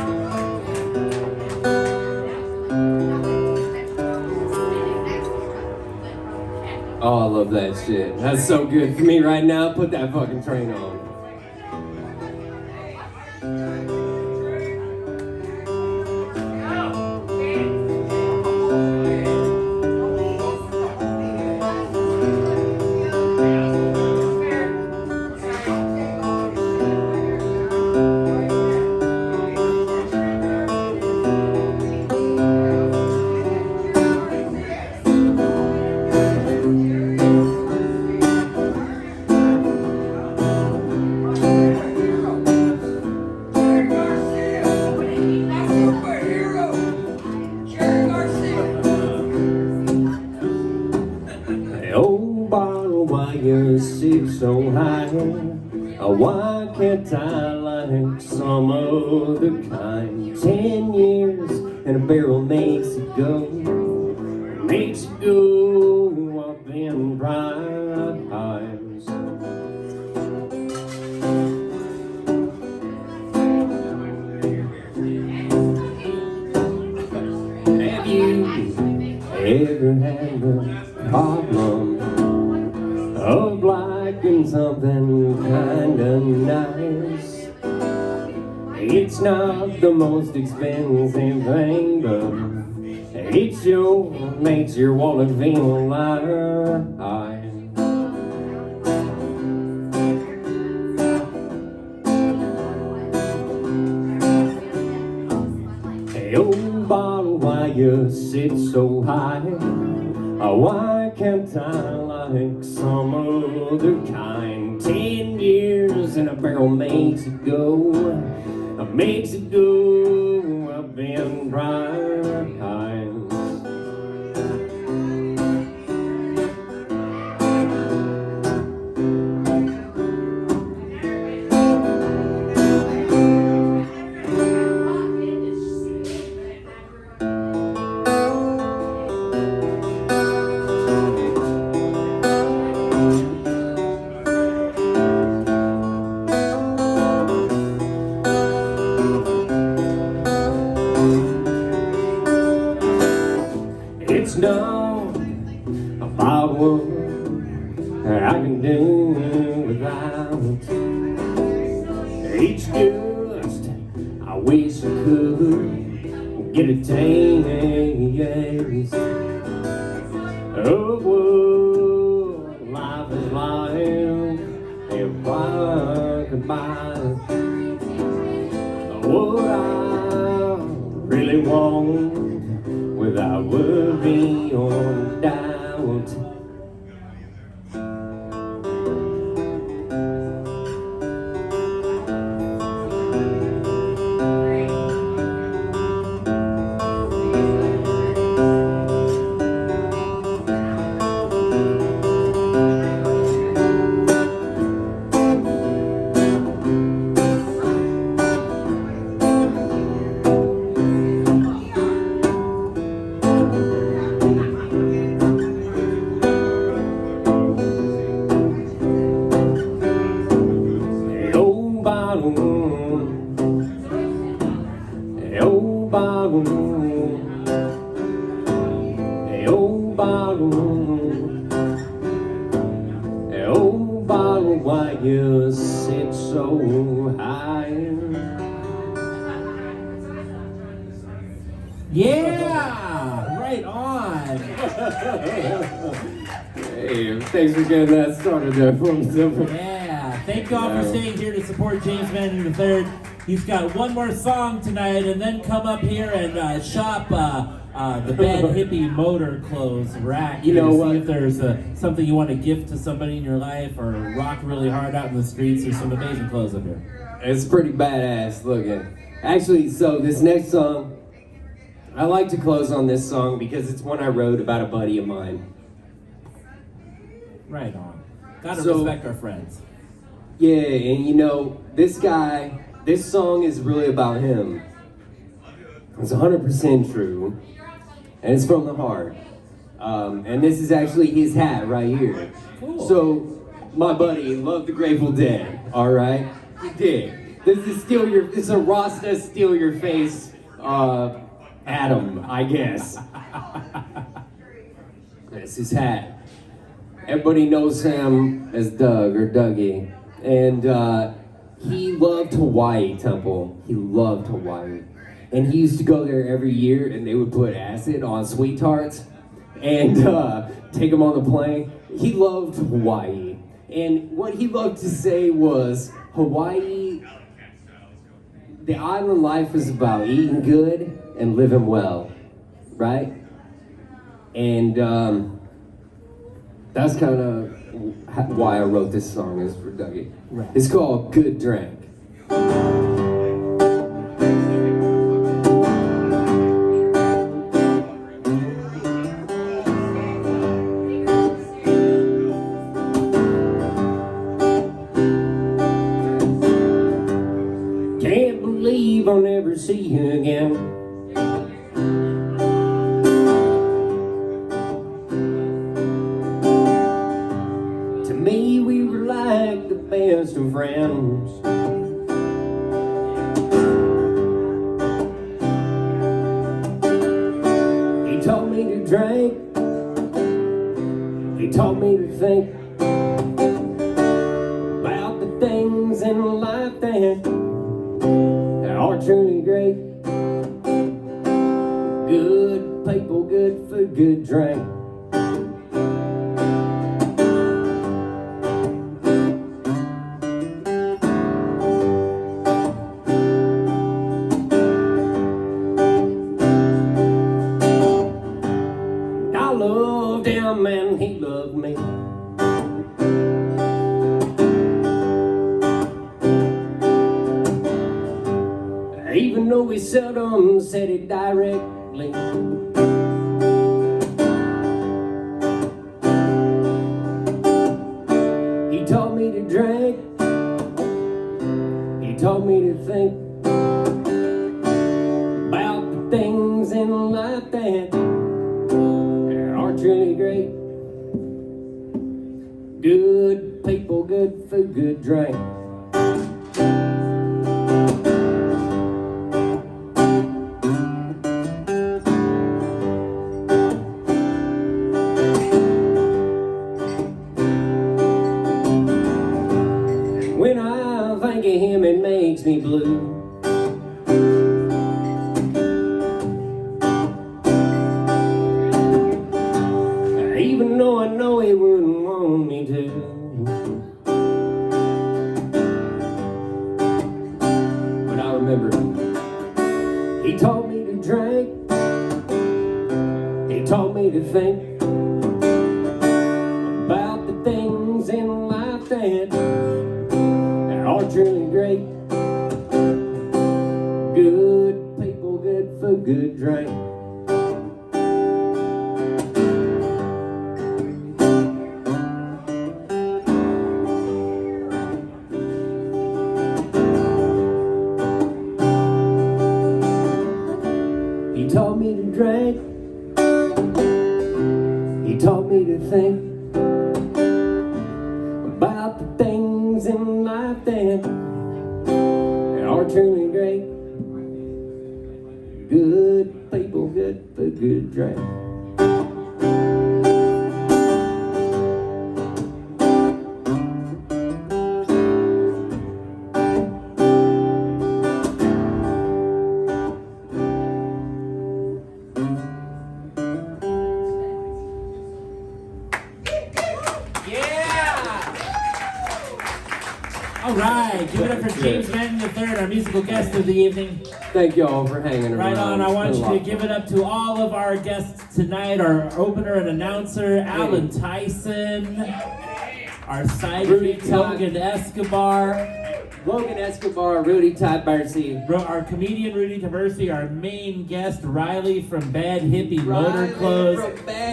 S19: Oh, I love that shit. That's so good for me right now. Put that fucking train on. So high, why can't I like some other kind? 10 years and a barrel makes it go up in bright eyes. Have you ever had the problem of liking something kinda nice? It's not the most expensive thing, but it sure makes your wallet feel lighter. Hey, old bottle, why you sit so high? Why can't I like some other kind? 10 years and a barrel makes it go up in bright eyes. It's not about what I can do without. It's just I wish I could get a taste of what life is like if I could buy what I really want without worry or doubt. Why you sit so high?
S3: Yeah, right on.
S19: Hey, thanks for getting that started there for me.
S3: Yeah, thank you all for staying here to support James Manning III. He's got one more song tonight, and then come up here and shop the Bad Hippie Motor Clothes rack.
S19: You know
S3: to
S19: what?
S3: see if there's something you want to gift to somebody in your life or rock really hard out in the streets. There's some amazing clothes up here.
S19: It's pretty badass looking. Actually, so this next song, I like to close on this song because it's one I wrote about a buddy of mine.
S3: Right on. Gotta
S19: So-
S3: respect our friends.
S19: Yeah, and you know, this guy, this song is really about him. It's 100% true, and it's from the heart. And this is actually his hat right here.
S3: Cool.
S19: So, my buddy loved the Grateful Dead, all right? He did. This is it's a Rasta steal your face, Adam, I guess. That's his hat. Everybody knows him as Doug or Dougie. And he loved Hawaii, Temple. He loved Hawaii. And he used to go there every year, and they would put acid on sweet tarts and take them on the plane. He loved Hawaii. And what he loved to say was, Hawaii, the island life is about eating good and living well, right? And that's kind of why I wrote this song, is for Dougie.
S3: Right.
S19: It's called Good Drink. Can't believe I'll never see you again. To me, we were like the best of friends. He taught me to drink. He taught me to think about the things in life that are truly great. Good people, good food, good drink. I loved him and he loved me. Even though we seldom said it directly. He taught me to drink. He taught me to think about the things in life that are truly great. Good people, good food, good drink. When I think of him, it makes me blue. Even though I know he wouldn't want me to. But I remember he taught me to drink. He taught me to think about the things in life that are truly great. Good people, good food, good drink. He taught me to drink. He taught me to think about the things in life that are truly great. Good people, good food, good drink.
S3: All right. right, give it up for James Manning III, our musical guest of the evening.
S19: Thank you all for hanging around.
S3: Right on. I want
S19: It's
S3: you
S19: been a
S3: to
S19: lot.
S3: give it up to all of our guests tonight, our opener and announcer, Alan Tyson, our
S19: Rudy
S3: sidekick, Logan Escobar,
S19: Logan Escobar, Rudy Tyburczy,
S3: our comedian Rudy Tyburczy, our main guest Riley from Bad Hippie Motor Clothes,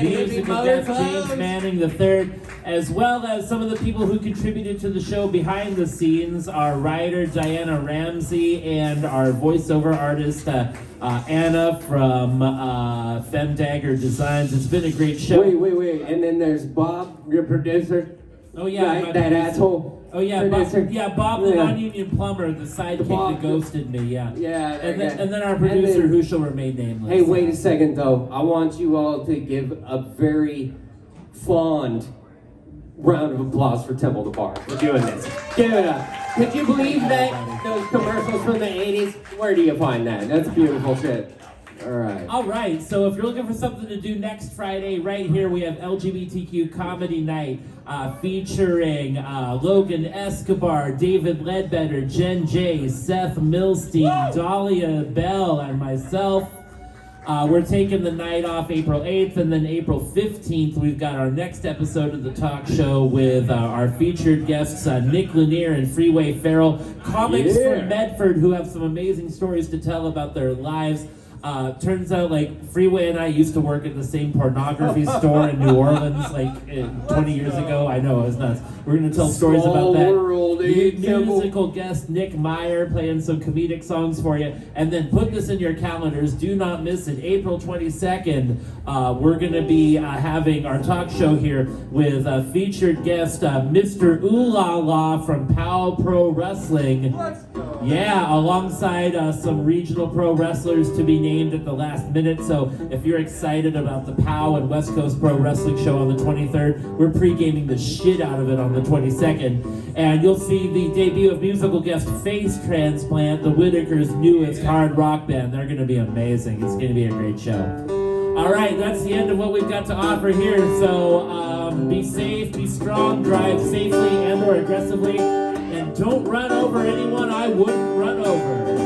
S3: musical guest James Manning III, as well as some of the people who contributed to the show behind the scenes, our writer Diana Ramsey and our voiceover artist Anna from Femdagger Designs. It's been a great show.
S19: Wait, and then there's Bob, your producer.
S3: Oh yeah,
S19: Right,
S3: my
S19: that
S3: producer.
S19: asshole.
S3: Oh yeah,
S19: producer.
S3: Bob the
S19: Yeah.
S3: non-union plumber, the sidekick
S19: Bob,
S3: that ghosted me. Yeah.
S19: Yeah,
S3: And then our producer, who shall remain nameless.
S19: Hey, wait a second though. I want you all to give a very fond round of applause for Temple the Bar for doing this. Give it up. Could you believe that those commercials from the 80s? Where do you find that? That's beautiful shit.
S3: All right, so if you're looking for something to do next Friday, right here we have LGBTQ Comedy Night featuring Logan Escobar, David Ledbetter, Jen J, Seth Milstein, Dahlia Bell, and myself. We're taking the night off April 8th, and then April 15th, we've got our next episode of the talk show with our featured guests, Nick Lanier and Freeway Farrell, comics from Medford who have some amazing stories to tell about their lives. Turns out, like, Freeway and I used to work at the same pornography store in New Orleans, like, 20 years ago. I know, it was nuts. We're going to tell stories about that.
S19: World,
S3: Musical guest Nick Meyer playing some comedic songs for you. And then put this in your calendars. Do not miss it. April 22nd, we're going to be having our talk show here with featured guest Mr. Ooh La La from POW Pro Wrestling. Yeah, alongside some regional pro wrestlers to be named at the last minute. So if you're excited about the POW and West Coast Pro Wrestling show on the 23rd, we're pre-gaming the shit out of it on the 22nd. And you'll see the debut of musical guest Face Transplant, the Whitaker's newest hard rock band. They're going to be amazing. It's going to be a great show. All right, that's the end of what we've got to offer here. So be safe, be strong, drive safely and or aggressively. And don't run over anyone I wouldn't run over.